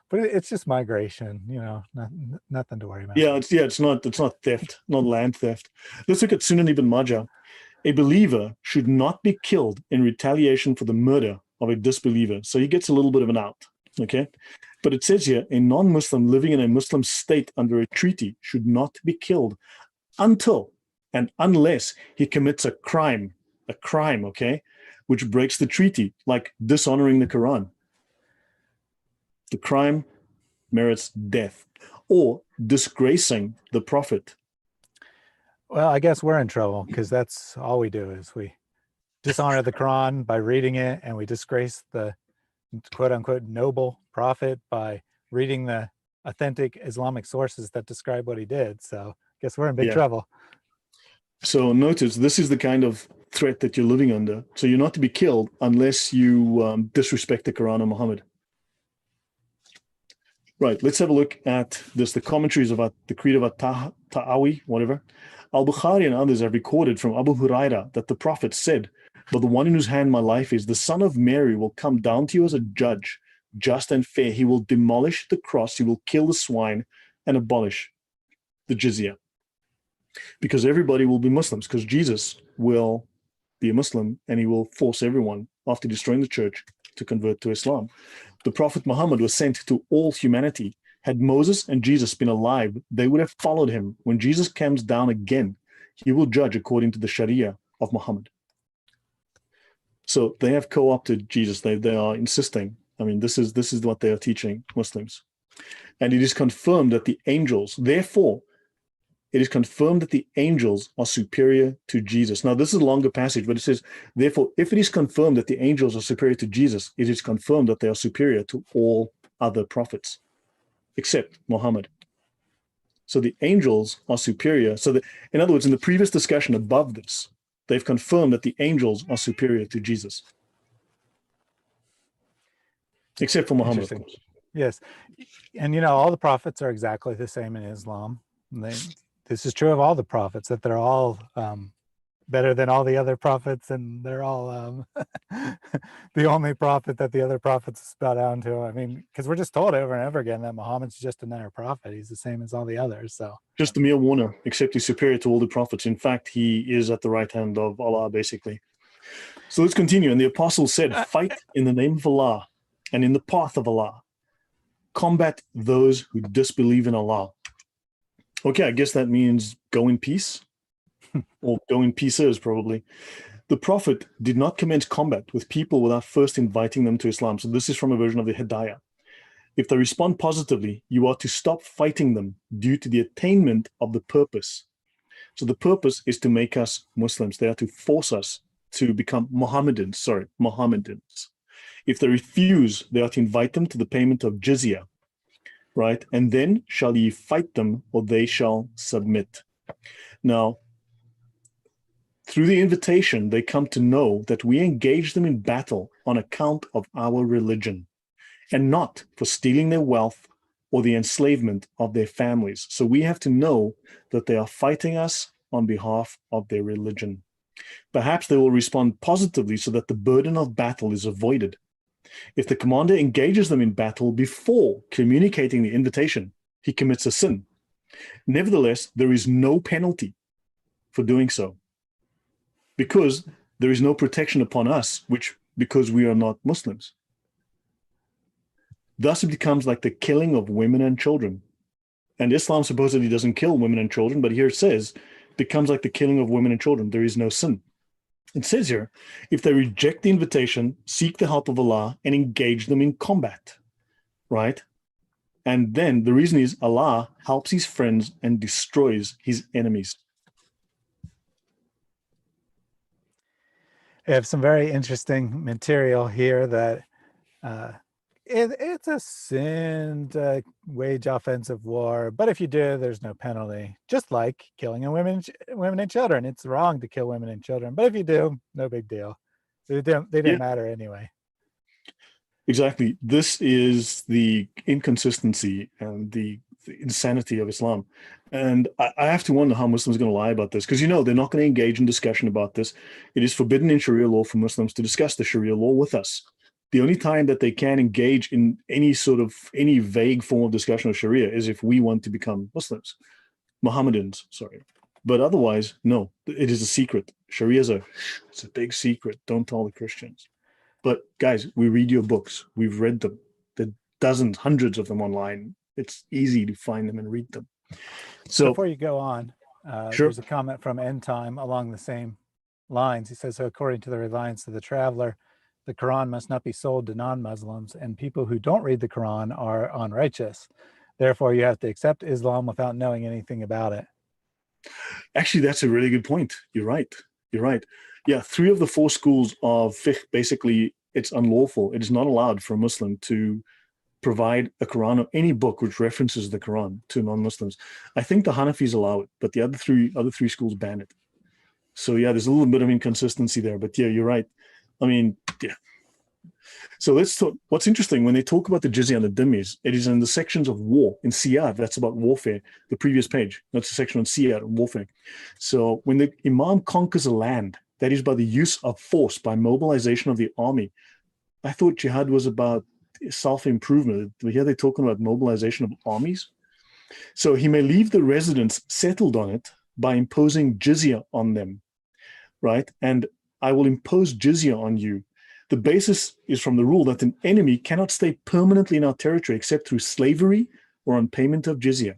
Speaker 2: But it's just migration, you know, nothing to worry about.
Speaker 1: Yeah, it's not theft, not land theft. Let's look at Sunan ibn Majah. A believer should not be killed in retaliation for the murder of a disbeliever. So he gets a little bit of an out, okay? But it says here, a non-Muslim living in a Muslim state under a treaty should not be killed until and unless he commits a crime, okay, which breaks the treaty, like dishonoring the Quran. The crime merits death, or disgracing the Prophet.
Speaker 2: Well, I guess we're in trouble because that's all we do is we dishonor the Quran by reading it, and we disgrace the quote unquote noble Prophet by reading the authentic Islamic sources that describe what he did. So I guess we're in big trouble.
Speaker 1: So notice this is the kind of threat that you're living under. So you're not to be killed unless you disrespect the Quran or Muhammad. Right, let's have a look at this, the commentaries about the Creed of At-Ta'awi, whatever. Al-Bukhari and others have recorded from Abu Huraira that the Prophet said, "But the one in whose hand my life is, the Son of Mary will come down to you as a judge, just and fair. He will demolish the cross, he will kill the swine, and abolish the jizya." because everybody will be Muslims, because Jesus will be a Muslim and he will force everyone, after destroying the church, to convert to Islam. The Prophet Muhammad was sent to all humanity. Had Moses and Jesus been alive, they would have followed him. When Jesus comes down again, he will judge according to the Sharia of Muhammad. So they have co-opted Jesus. They are insisting. I mean, this is what they are teaching Muslims. And it is confirmed that the angels, therefore, it is confirmed that the angels are superior to Jesus. Now, this is a longer passage, but it says, therefore, if it is confirmed that the angels are superior to Jesus, it is confirmed that they are superior to all other prophets, except Muhammad. So the angels are superior. So in other words, in the previous discussion above this, they've confirmed that the angels are superior to Jesus, except for Muhammad, of course.
Speaker 2: Yes. And, all the prophets are exactly the same in Islam. This is true of all the prophets, that they're all better than all the other prophets, and they're all the only prophet that the other prophets bow down to. I mean, because we're just told over and over again that Muhammad's just another prophet. He's the same as all the others. So
Speaker 1: just a mere warner, except he's superior to all the prophets. In fact, he is at the right hand of Allah, basically. So let's continue. And the apostle said, fight in the name of Allah and in the path of Allah. Combat those who disbelieve in Allah. Okay, I guess that means go in peace, or go in pieces, probably. The Prophet did not commence combat with people without first inviting them to Islam. So this is from a version of the Hidayah. If they respond positively, you are to stop fighting them due to the attainment of the purpose. So the purpose is to make us Muslims. They are to force us to become Mohammedans. If they refuse, they are to invite them to the payment of Jizya, right? And then shall ye fight them, or they shall submit. Now, through the invitation, they come to know that we engage them in battle on account of our religion, and not for stealing their wealth or the enslavement of their families. So we have to know that they are fighting us on behalf of their religion. Perhaps they will respond positively so that the burden of battle is avoided. If the commander engages them in battle before communicating the invitation, he commits a sin. Nevertheless, there is no penalty for doing so, because there is no protection upon us, because we are not Muslims. Thus, it becomes like the killing of women and children. And Islam supposedly doesn't kill women and children, but here it says, becomes like the killing of women and children. There is no sin. It says here, if they reject the invitation, seek the help of Allah and engage them in combat, right? And then the reason is Allah helps his friends and destroys his enemies.
Speaker 2: I have some very interesting material here that it's a sin to wage offensive war, but if you do, there's no penalty. Just like killing women and children. It's wrong to kill women and children, but if you do, no big deal. They didn't matter anyway.
Speaker 1: Exactly. This is the inconsistency and the insanity of Islam. And I have to wonder how Muslims are going to lie about this, because, they're not going to engage in discussion about this. It is forbidden in Sharia law for Muslims to discuss the Sharia law with us. The only time that they can engage in any vague form of discussion of Sharia is if we want to become Muslims, Mohammedans, sorry. But otherwise, no, it is a secret. Sharia it's a big secret. Don't tell the Christians. But guys, we read your books. We've read them. There are dozens, hundreds of them online. It's easy to find them and read them. So
Speaker 2: before you go on,
Speaker 1: sure.
Speaker 2: There's a comment from End Time along the same lines. He says, so according to the reliance of the traveler, the Quran must not be sold to non-Muslims, and people who don't read the Quran are unrighteous. Therefore, you have to accept Islam without knowing anything about it.
Speaker 1: Actually, that's a really good point. You're right. Yeah, 3 of the 4 schools of fiqh, basically, it's unlawful. It is not allowed for a Muslim to provide a Quran or any book which references the Quran to non-Muslims. I think the Hanafis allow it, but the other three schools ban it. So yeah, there's a little bit of inconsistency there, but yeah, you're right. I mean, yeah. So let's talk. What's interesting, when they talk about the Jizya and the Dhimmis, it is in the sections of war, in Siyar, that's about warfare, the previous page. That's a section on Siyar and warfare. So when the Imam conquers a land, that is by the use of force, by mobilization of the army. I thought jihad was about self-improvement. Here they're talking about mobilization of armies. So he may leave the residents settled on it, by imposing jizya on them, right? And I will impose jizya on you. The basis is from the rule that an enemy cannot stay permanently in our territory except through slavery or on payment of jizya.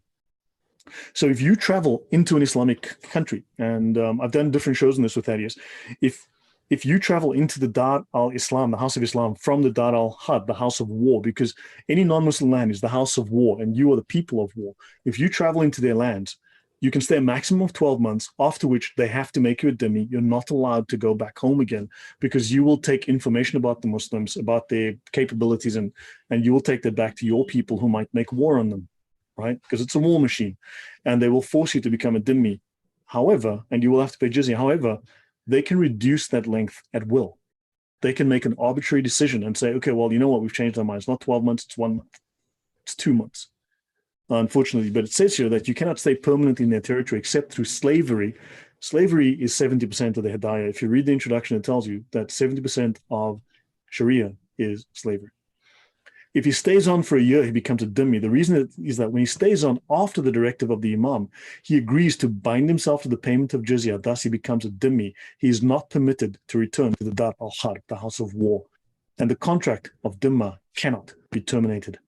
Speaker 1: So if you travel into an Islamic country, and I've done different shows on this with Thaddeus, if you travel into the Dar al-Islam, the House of Islam, from the Dar al-Harb, the House of War, because any non-Muslim land is the House of War, and you are the people of war. If you travel into their lands, you can stay a maximum of 12 months, after which they have to make you a dhimmi. You're not allowed to go back home again, because you will take information about the Muslims, about their capabilities, and you will take that back to your people who might make war on them, right? Because it's a war machine, and they will force you to become a dhimmi. However, and you will have to pay jizya. However, they can reduce that length at will. They can make an arbitrary decision and say, okay, well, you know what? We've changed our minds. It's not 12 months, it's 1 month. It's 2 months. Unfortunately, but it says here that you cannot stay permanently in their territory except through slavery. Slavery is 70% of the Hidayah. If you read the introduction, it tells you that 70% of Sharia is slavery. If he stays on for a year, he becomes a dhimmi. The reason is that when he stays on after the directive of the Imam, he agrees to bind himself to the payment of jizya. Thus, he becomes a dhimmi. He is not permitted to return to the Dar al-Harb, the House of War. And the contract of dhimma cannot be terminated.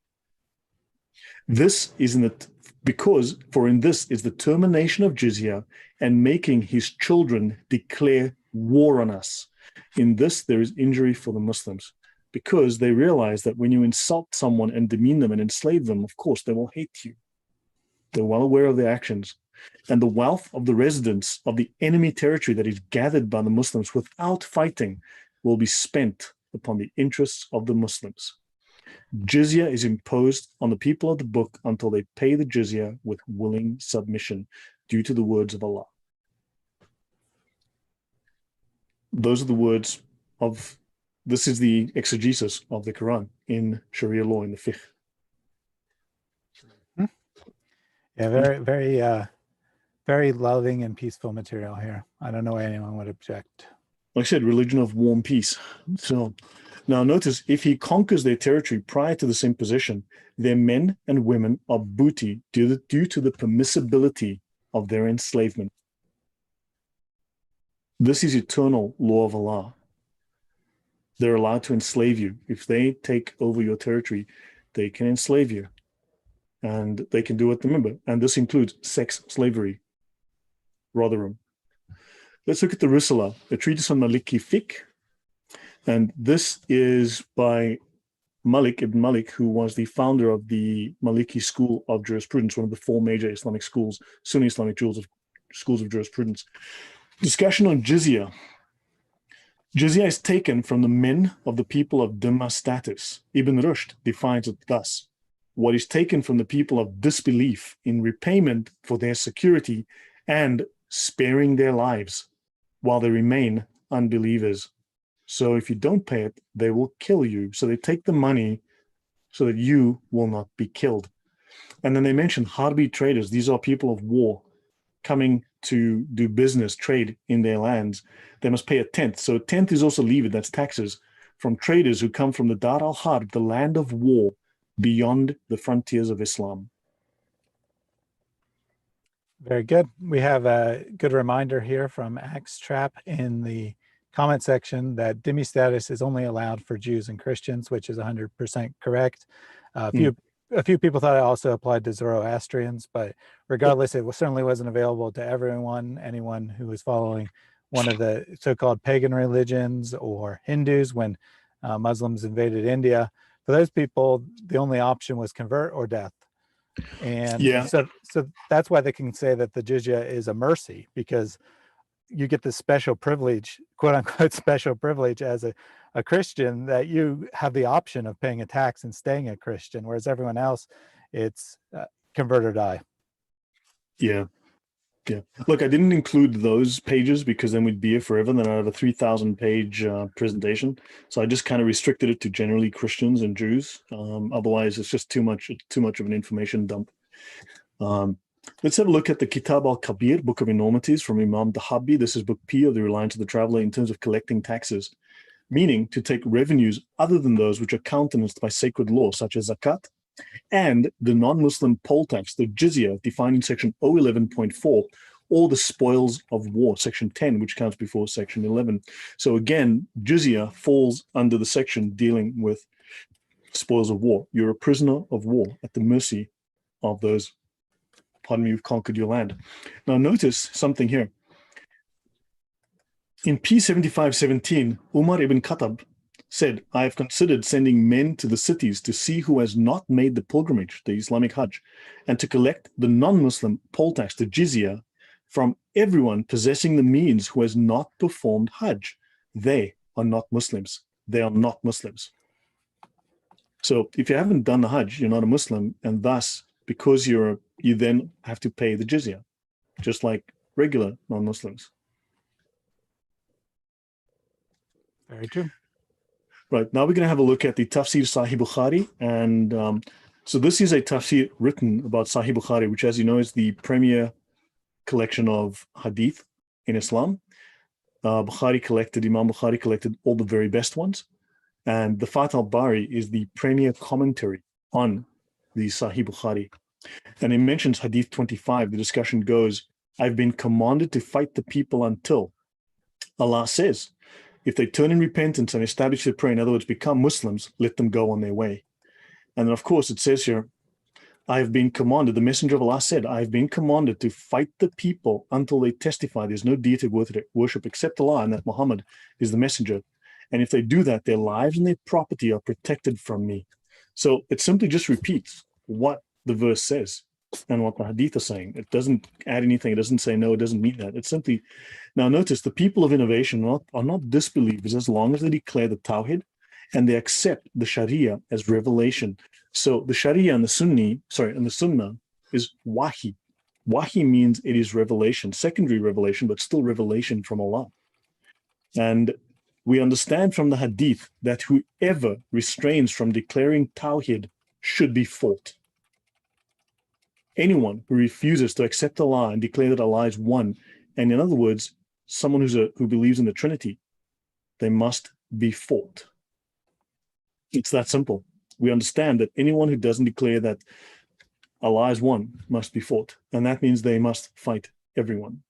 Speaker 1: This is because in this is the termination of jizya and making his children declare war on us. In this, there is injury for the Muslims, because they realize that when you insult someone and demean them and enslave them, of course, they will hate you. They're well aware of their actions. And the wealth of the residents of the enemy territory that is gathered by the Muslims without fighting will be spent upon the interests of the Muslims. Jizya is imposed on the people of the book until they pay the jizya with willing submission due to the words of Allah. Those are the words of, this is the exegesis of the Quran in Sharia law, in the fiqh.
Speaker 2: Yeah, very loving and peaceful material here. I don't know why anyone would object.
Speaker 1: Like I said, religion of warm peace. So now notice, if he conquers their territory prior to this imposition, their men and women are booty due to the permissibility of their enslavement. This is eternal law of Allah. They're allowed to enslave you. If they take over your territory, they can enslave you. And they can do it, remember, and this includes sex slavery. Rotherham. Let's look at the Risala, a treatise on Maliki fiqh. And this is by Malik ibn Malik, who was the founder of the Maliki school of jurisprudence, one of the 4 major Islamic schools, Sunni Islamic schools of jurisprudence. Discussion on jizya. Jizya is taken from the men of the people of Dhimma status. Ibn Rushd defines it thus: what is taken from the people of disbelief in repayment for their security and sparing their lives while they remain unbelievers. So if you don't pay it, they will kill you. So they take the money so that you will not be killed. And then they mention Harbi traders. These are people of war coming to do business, trade in their lands. They must pay a tenth. So a tenth is also levied, that's taxes, from traders who come from the Dar al-Harb, the land of war, beyond the frontiers of Islam.
Speaker 2: Very good. We have a good reminder here from Axe Trap in the comment section that dhimmi status is only allowed for Jews and Christians, which is 100% correct. A few people thought it also applied to Zoroastrians, but regardless, it certainly wasn't available to everyone, anyone who was following one of the so-called pagan religions or Hindus when Muslims invaded India. For those people, the only option was convert or death. And so that's why they can say that the jizya is a mercy, because you get this special privilege, quote unquote special privilege as a Christian, that you have the option of paying a tax and staying a Christian, whereas everyone else, it's convert or die.
Speaker 1: Yeah. Look, I didn't include those pages because then we'd be here forever. Then I'd have a 3,000 page presentation. So I just kind of restricted it to generally Christians and Jews. Otherwise, it's just too much of an information dump. Let's have a look at the Kitab al-Kabir, Book of Enormities from Imam Dahabi. This is Book P of the Reliance of the Traveler in terms of collecting taxes, meaning to take revenues other than those which are countenanced by sacred law, such as zakat, and the non-Muslim poll tax, the jizya, defined in section 011.4, or the spoils of war, section 10, which comes before section 11. So again, jizya falls under the section dealing with spoils of war. You're a prisoner of war at the mercy of those, pardon me, who've conquered your land. Now notice something here. In P7517, Umar ibn Khattab said, I have considered sending men to the cities to see who has not made the pilgrimage, the Islamic Hajj, and to collect the non-Muslim poll tax, the jizya, from everyone possessing the means who has not performed Hajj. They are not Muslims. They are not Muslims. So if you haven't done the Hajj, you're not a Muslim, and thus, because you then have to pay the jizya, just like regular non-Muslims.
Speaker 2: Very true.
Speaker 1: Right, now we're going to have a look at the Tafsir Sahih Bukhari. And so this is a tafsir written about Sahih Bukhari, which, as you know, is the premier collection of hadith in Islam. Imam Bukhari collected all the very best ones. And the Fath al-Bari is the premier commentary on the Sahih Bukhari. And it mentions hadith 25. The discussion goes, I've been commanded to fight the people until Allah says, if they turn in repentance and establish their prayer, in other words, become Muslims, let them go on their way. And then, of course, it says here, I have been commanded, the messenger of Allah said, I have been commanded to fight the people until they testify there's no deity worthy of worship except Allah and that Muhammad is the messenger. And if they do that, their lives and their property are protected from me. So it simply just repeats what the verse says and what the hadith are saying. It doesn't add anything. It doesn't say, no, it doesn't mean that. It's simply, now notice, the people of innovation are not disbelievers as long as they declare the Tawhid and they accept the Sharia as revelation. So the Sharia and the Sunnah is wahi. Wahi means it is revelation, secondary revelation, but still revelation from Allah. And we understand from the hadith that whoever restrains from declaring Tawhid should be fought. Anyone who refuses to accept Allah and declare that Allah is one, and in other words, someone who believes in the Trinity, they must be fought. It's that simple. We understand that anyone who doesn't declare that Allah is one must be fought, and that means they must fight everyone.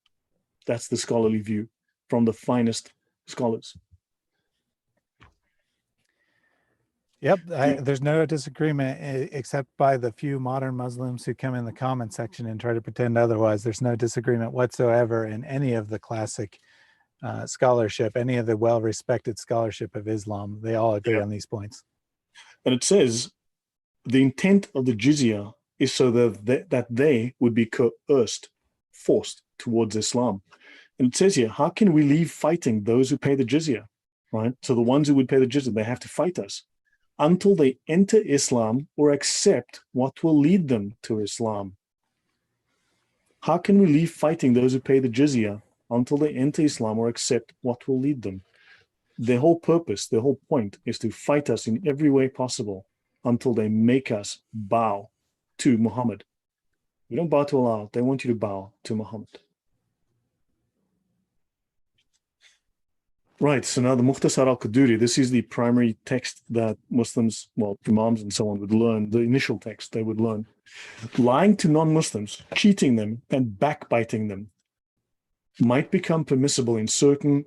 Speaker 1: That's the scholarly view from the finest scholars.
Speaker 2: Yep, there's no disagreement except by the few modern Muslims who come in the comment section and try to pretend otherwise. There's no disagreement whatsoever in any of the classic scholarship, any of the well-respected scholarship of Islam. They all agree on these points.
Speaker 1: And it says the intent of the jizya is so that they would be coerced, forced towards Islam. And it says here, how can we leave fighting those who pay the jizya, right? So the ones who would pay the jizya, they have to fight us until they enter Islam or accept what will lead them to Islam. How can we leave fighting those who pay the jizya until they enter Islam or accept what will lead them? Their whole purpose, their whole point is to fight us in every way possible until they make us bow to Muhammad. We don't bow to Allah, they want you to bow to Muhammad. Right, so now the Mukhtasar al-Quduri, this is the primary text that Muslims, well, Imams and so on would learn, the initial text they would learn. Lying to non-Muslims, cheating them, and backbiting them might become permissible in certain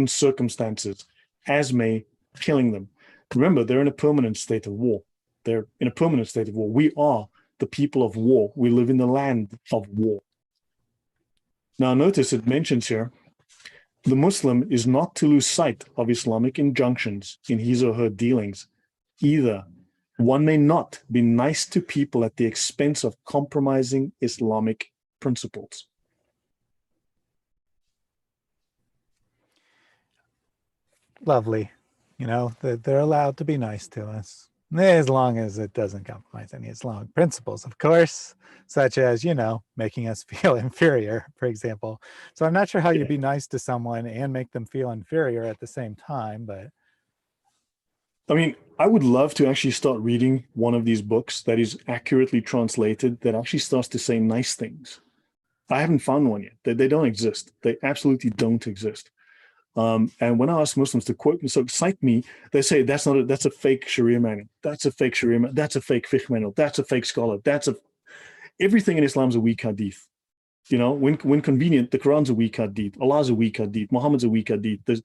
Speaker 1: circumstances, as may killing them. Remember, they're in a permanent state of war. They're in a permanent state of war. We are the people of war. We live in the land of war. Now notice it mentions here, the Muslim is not to lose sight of Islamic injunctions in his or her dealings. Either one may not be nice to people at the expense of compromising Islamic principles.
Speaker 2: Lovely. You know, they're allowed to be nice to us, as long as it doesn't compromise any Islamic principles, of course, such as, you know, making us feel inferior, for example. So I'm not sure how you'd be nice to someone and make them feel inferior at the same time, but...
Speaker 1: I mean, I would love to actually start reading one of these books that is accurately translated, that actually starts to say nice things. I haven't found one yet. They don't exist. They absolutely don't exist. And when I ask Muslims to quote me, so cite me, they say that's a fake Sharia manual. That's a fake Sharia manual. That's a fake fiqh manual. That's a fake scholar. Everything in Islam is a weak hadith. You know, when convenient, the Quran's a weak hadith, Allah's a weak hadith, Muhammad's a weak hadith, the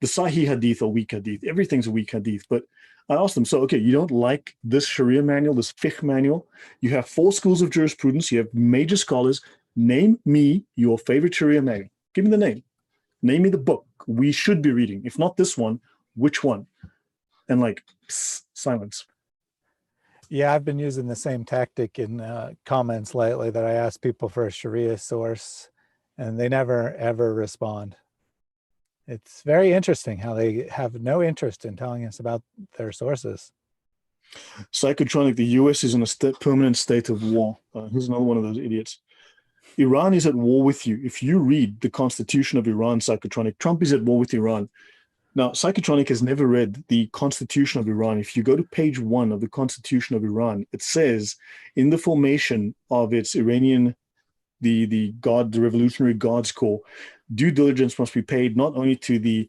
Speaker 1: Sahih hadith are weak hadith, everything's a weak hadith. But I asked them, so okay, you don't like this Sharia manual, this fiqh manual? You have 4 schools of jurisprudence, you have major scholars. Name me your favorite Sharia manual. Give me the name. Name me the book we should be reading. If not this one, which one? And like, silence.
Speaker 2: Yeah, I've been using the same tactic in comments lately, that I ask people for a Sharia source and they never ever respond. It's very interesting how they have no interest in telling us about their sources.
Speaker 1: Psychotronic, the US is in a permanent state of war. Here's another one of those idiots. Iran is at war with you. If you read the Constitution of Iran, Psychotronic, Trump is at war with Iran. Now, Psychotronic has never read the Constitution of Iran. If you go to page 1 of the Constitution of Iran, it says in the formation of its Iranian, the Revolutionary Guards Corps, due diligence must be paid not only to the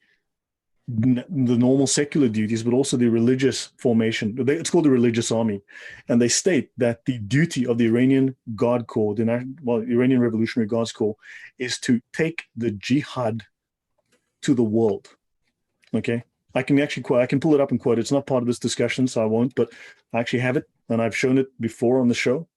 Speaker 1: normal secular duties, but also the religious formation. It's called the religious army. And they state that the duty of the Iranian Guard Corps, Iranian Revolutionary Guards Corps, is to take the jihad to the world. Okay. I can pull it up and quote. It's not part of this discussion, so I won't, but I actually have it, and I've shown it before on the show.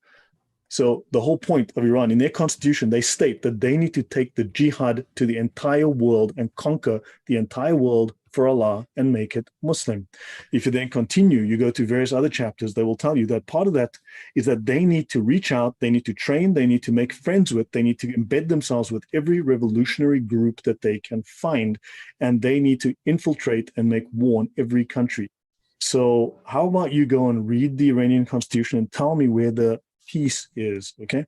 Speaker 1: So the whole point of Iran, in their constitution, they state that they need to take the jihad to the entire world and conquer the entire world for Allah and make it Muslim. If you then continue, you go to various other chapters, they will tell you that part of that is that they need to reach out, they need to train, they need to make friends with, they need to embed themselves with every revolutionary group that they can find, and they need to infiltrate and make war in every country. So how about you go and read the Iranian constitution and tell me where the peace is, okay?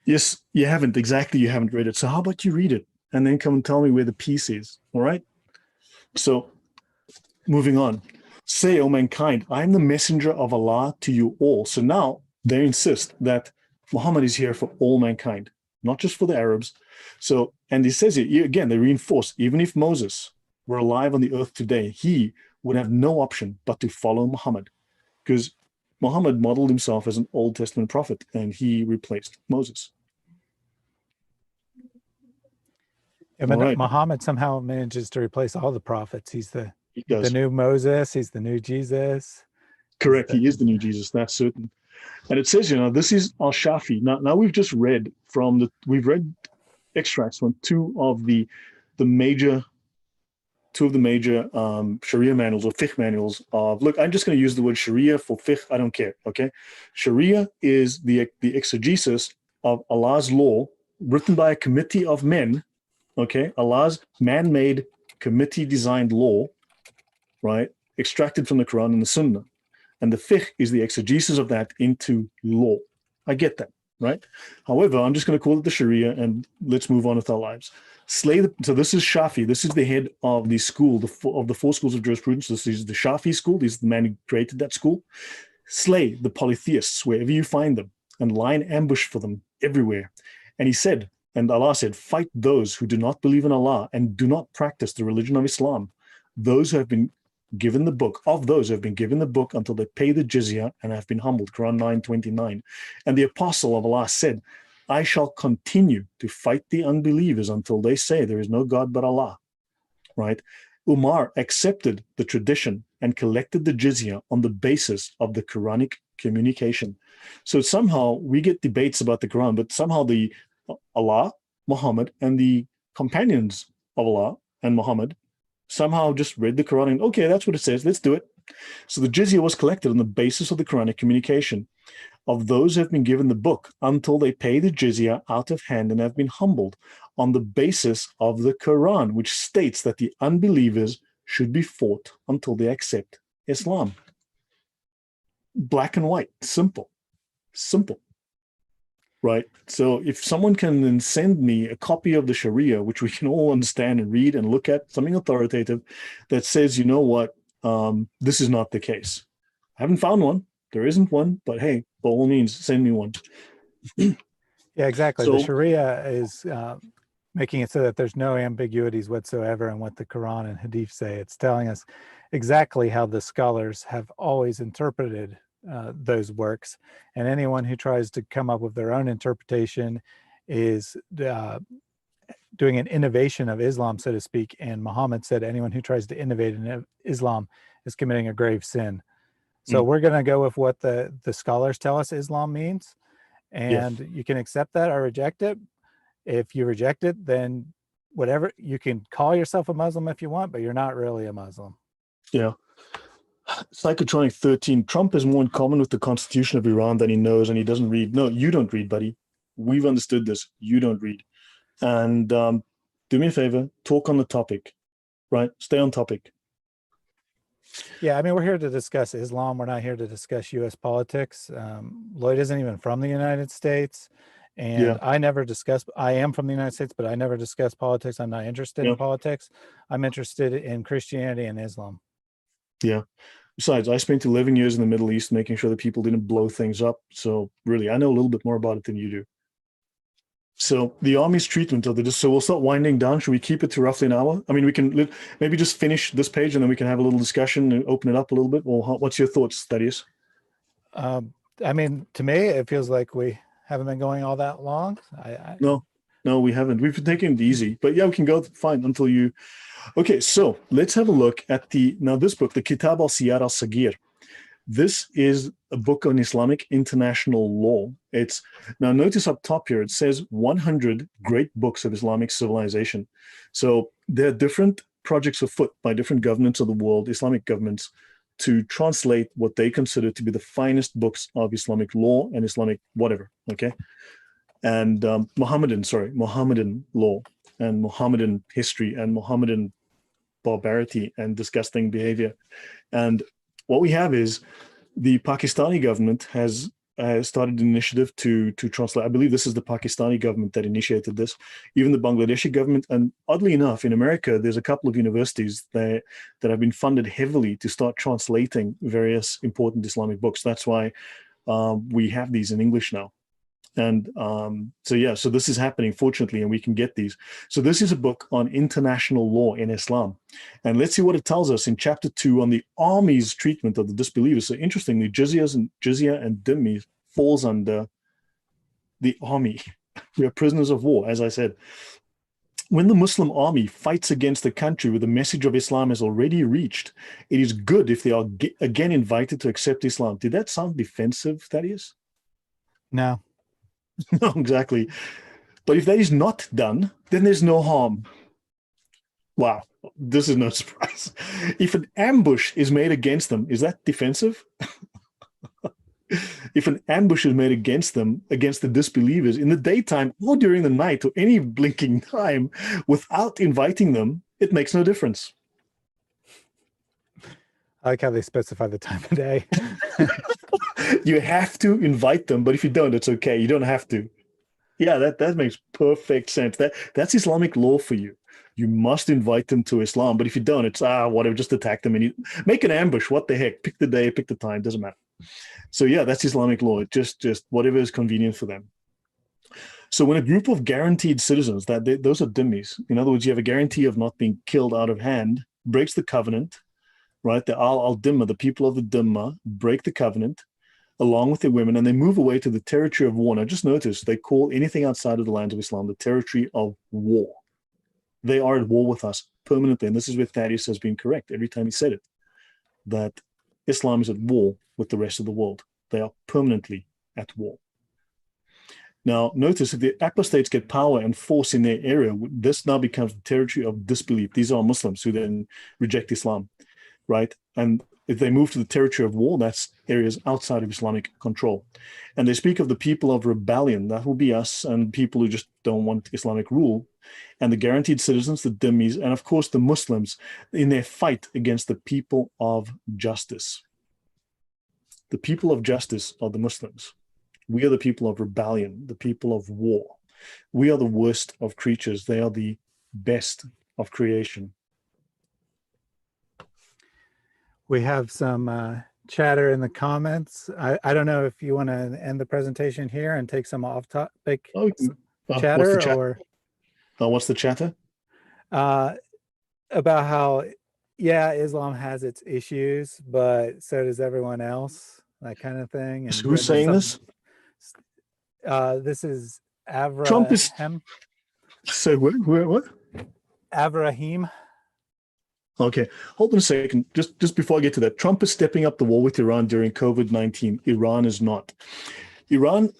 Speaker 1: Yes, you haven't read it. So how about you read it and then come and tell me where the peace is, all right? So moving on. Say, O mankind, I am the messenger of Allah to you all. So now they insist that Muhammad is here for all mankind, not just for the Arabs. So, and he says it, again, they reinforce, even if Moses were alive on the earth today, he would have no option but to follow Muhammad, because Muhammad modeled himself as an Old Testament prophet, and he replaced Moses.
Speaker 2: Yeah, but right. Muhammad somehow manages to replace all the prophets. He's the new Moses. He's the new Jesus.
Speaker 1: Correct. He is the new Jesus. That's certain. And it says, this is Al-Shafi. Now we've just read we've read extracts from two of the major Sharia manuals or fiqh manuals of, look, I'm just going to use the word Sharia for fiqh. I don't care. Okay. Sharia is the exegesis of Allah's law written by a committee of men. Okay. Allah's man-made committee designed law, right? Extracted from the Quran and the Sunnah. And the fiqh is the exegesis of that into law. I get that, right? However, I'm just going to call it the Sharia and let's move on with our lives. So this is Shafi. This is the head of the school, of the 4 schools of jurisprudence. This is the Shafi school. This is the man who created that school. Slay the polytheists wherever you find them and lie in ambush for them everywhere. And he said, and Allah said, fight those who do not believe in Allah and do not practice the religion of Islam. Those who have been given the book, until they pay the jizya and have been humbled. Quran 9:29. And the apostle of Allah said, I shall continue to fight the unbelievers until they say there is no God but Allah, right? Umar accepted the tradition and collected the jizya on the basis of the Quranic communication. So somehow we get debates about the Quran, but somehow the Allah, Muhammad, and the companions of Allah and Muhammad somehow just read the Quran and, okay, that's what it says, let's do it. So the jizya was collected on the basis of the Quranic communication of those who have been given the book until they pay the jizya out of hand and have been humbled on the basis of the Quran, which states that the unbelievers should be fought until they accept Islam. Black and white, simple, right? So if someone can then send me a copy of the Sharia, which we can all understand and read and look at, something authoritative that says, you know what, this is not the case. I haven't found one. There isn't one, but hey, by all means, send me one.
Speaker 2: Yeah, exactly. So, the Sharia is making it so that there's no ambiguities whatsoever in what the Quran and Hadith say. It's telling us exactly how the scholars have always interpreted those works, and anyone who tries to come up with their own interpretation is doing an innovation of Islam, so to speak. And Muhammad said anyone who tries to innovate in Islam is committing a grave sin. So we're going to go with what the scholars tell us Islam means, and you can accept that or reject it. If you reject it, then whatever, you can call yourself a Muslim if you want, but you're not really a Muslim.
Speaker 1: Yeah. Psychotronic 13, Trump is more in common with the Constitution of Iran than he knows, and he doesn't read. No, you don't read, buddy. We've understood this. You don't read. And do me a favor, talk on the topic, right? Stay on topic.
Speaker 2: Yeah, I mean, we're here to discuss Islam. We're not here to discuss U.S. politics. Lloyd isn't even from the United States. And I never discuss, I am from the United States, but I never discuss politics. I'm not interested in politics. I'm interested in Christianity and Islam. Yeah.
Speaker 1: Besides, I spent 11 years in the Middle East making sure that people didn't blow things up. So really, I know a little bit more about it than you do. So the army's treatment of the, so we'll start winding down. Should we keep it to roughly an hour? I mean, we can maybe just finish this page and then we can have a little discussion and open it up a little bit. Or what's your thoughts, Thaddeus?
Speaker 2: I mean, to me, it feels like we haven't been going all that long.
Speaker 1: No, we haven't. We've been taking it easy, but yeah, we can go fine until you. Okay, so let's have a look at this book, the Kitab al-Siyar al-Sagir. This is a book on Islamic international law. Now notice up top here, it says 100 great books of Islamic civilization. So there are different projects afoot by different governments of the world, Islamic governments, to translate what they consider to be the finest books of Islamic law and Islamic whatever, okay? And Mohammedan law and Mohammedan history and Mohammedan barbarity and disgusting behavior. And what we have is the Pakistani government has started an initiative to translate. I believe this is the Pakistani government that initiated this, even the Bangladeshi government. And oddly enough, in America, there's a couple of universities that have been funded heavily to start translating various important Islamic books. That's why we have these in English now. And so this is happening, fortunately, and we can get these. So this is a book on international law in Islam. And let's see what it tells us in chapter 2 on the army's treatment of the disbelievers. So interestingly, Jizya and Dhimmis falls under the army. We are prisoners of war, as I said. When the Muslim army fights against a country where the message of Islam has already reached, it is good if they are again invited to accept Islam. Did that sound defensive, Thaddeus?
Speaker 2: No.
Speaker 1: No, exactly. But if that is not done, then there's no harm. Wow, this is no surprise. If an ambush is made against them, is that defensive? If an ambush is made against them, against the disbelievers, in the daytime or during the night or any blinking time, without inviting them, it makes no difference.
Speaker 2: I like how they specify the time of day.
Speaker 1: You have to invite them, but if you don't, it's okay. You don't have to. Yeah, that makes perfect sense. That's Islamic law for you. You must invite them to Islam, but if you don't, it's whatever, just attack them and make an ambush. What the heck? Pick the day, pick the time, doesn't matter. So yeah, that's Islamic law. It just whatever is convenient for them. So when a group of guaranteed citizens, those are dhimmis, in other words, you have a guarantee of not being killed out of hand, breaks the covenant, right? The al-Dhimma, the people of the Dhimma, break the covenant along with their women, and they move away to the territory of war. Now, just notice, they call anything outside of the lands of Islam the territory of war. They are at war with us permanently, and this is where Thaddeus has been correct every time he said it, that Islam is at war with the rest of the world. They are permanently at war. Now, notice if the apostates get power and force in their area, this now becomes the territory of disbelief. These are Muslims who then reject Islam, right? And if they move to the territory of war, that's areas outside of Islamic control. And they speak of the people of rebellion. That will be us and people who just don't want Islamic rule. And the guaranteed citizens, the dhimmis, and of course the Muslims in their fight against the people of justice. The people of justice are the Muslims. We are the people of rebellion, the people of war. We are the worst of creatures. They are the best of creation.
Speaker 2: We have some chatter in the comments. I don't know if you want to end the presentation here and take some off-topic chatter, or
Speaker 1: what's the chatter?
Speaker 2: About how, yeah, Islam has its issues, but so does everyone else. that kind of thing. And
Speaker 1: So who's saying this?
Speaker 2: This is
Speaker 1: Trump is.
Speaker 2: Avraham.
Speaker 1: So what?
Speaker 2: Avraham.
Speaker 1: Okay, hold on a second. Just before I get to that, Trump is stepping up the war with Iran during COVID-19. Iran is not. Iran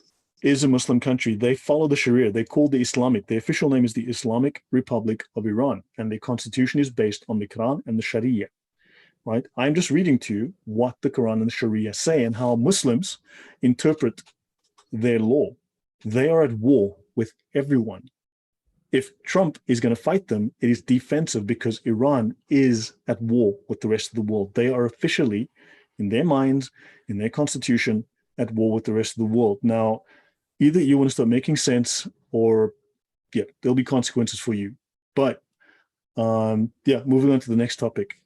Speaker 1: is a Muslim country. They follow the Sharia. They call the Islamic. The official name is the Islamic Republic of Iran, and their constitution is based on the Quran and the Sharia. Right? I'm just reading to you what the Quran and the Sharia say and how Muslims interpret their law. They are at war with everyone. If Trump is going to fight them, it is defensive because Iran is at war with the rest of the world. They are officially, in their minds, in their constitution, at war with the rest of the world. Now, either you want to start making sense or, yeah, there'll be consequences for you. But, yeah, moving on to the next topic.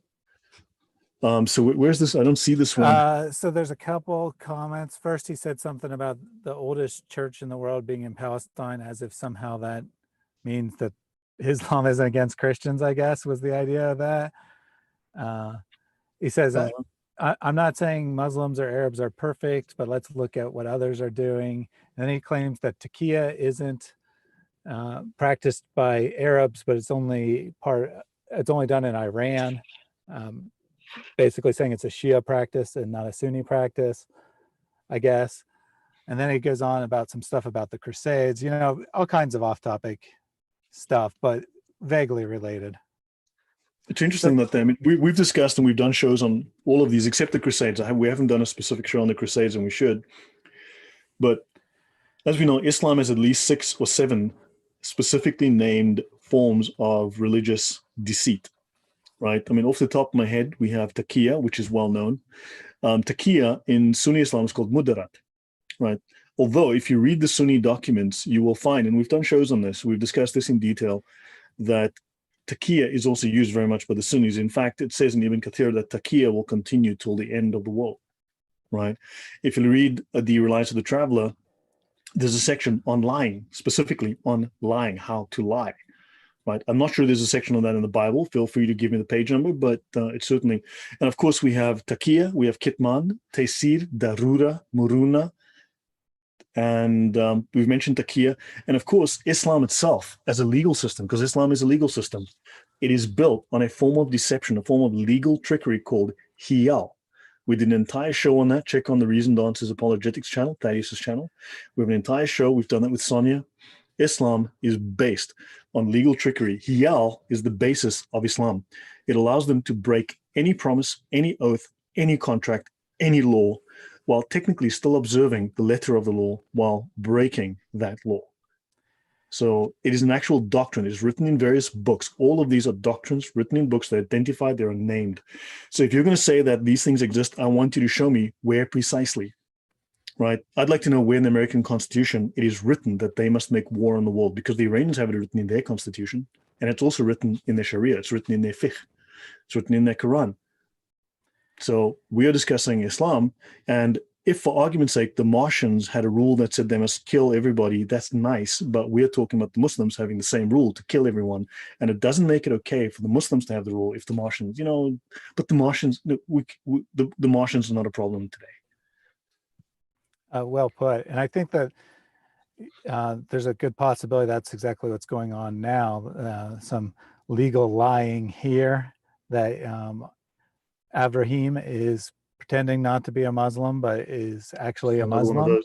Speaker 1: So where's this? I don't see this one.
Speaker 2: So there's a couple comments. First, he said something about the oldest church in the world being in Palestine, as if somehow that means that Islam isn't against Christians, I guess, was the idea of that. He says, I'm not saying Muslims or Arabs are perfect, but let's look at what others are doing. And then he claims that taqiyya isn't practiced by Arabs, but it's only done in Iran. Basically saying it's a Shia practice and not a Sunni practice, I guess. And then he goes on about some stuff about the Crusades, you know, all kinds of off-topic stuff, but vaguely related.
Speaker 1: It's interesting that we've discussed and we've done shows on all of these except the Crusades. We haven't done a specific show on the Crusades, and we should. But as we know, Islam has at least 6 or 7 specifically named forms of religious deceit, right? I mean, off the top of my head, we have taqiyya, which is well known. Taqiyya in Sunni Islam is called mudarat, right? Although if you read the Sunni documents, you will find, and we've done shows on this, we've discussed this in detail, that taqiyya is also used very much by the Sunnis. In fact, it says in Ibn Kathir that taqiyya will continue till the end of the world, right? If you read the Reliance of the Traveler, there's a section on lying, specifically on lying, how to lie, right? I'm not sure there's a section on that in the Bible. Feel free to give me the page number, but it's certainly, and of course we have taqiyya, we have kitman, taysir, darura, muruna, and we've mentioned taqiyya, and of course Islam itself as a legal system, because Islam is a legal system. It is built on a form of deception, a form of legal trickery called hiyal. We did an entire show on that. Check on the Reasoned Answers Apologetics channel, Thaddeus' channel. We have an entire show. We've done that with Sonia. Islam is based on legal trickery. Hiyal is the basis of Islam. It allows them to break any promise, any oath, any contract, any law, while technically still observing the letter of the law while breaking that law. So it is an actual doctrine. It is written in various books. All of these are doctrines written in books. They're identified. They're named. So if you're going to say that these things exist, I want you to show me where precisely, right? I'd like to know where in the American Constitution it is written that they must make war on the world, because the Iranians have it written in their Constitution, and it's also written in their Sharia. It's written in their fiqh. It's written in their Quran. So we are discussing Islam, and if for argument's sake, the Martians had a rule that said they must kill everybody, that's nice, but we're talking about the Muslims having the same rule to kill everyone, and it doesn't make it okay for the Muslims to have the rule if the Martians, but the Martians, the Martians are not a problem today.
Speaker 2: Well put. And I think that there's a good possibility that's exactly what's going on now. Some legal lying here that Avraham is pretending not to be a Muslim, but is actually a Muslim.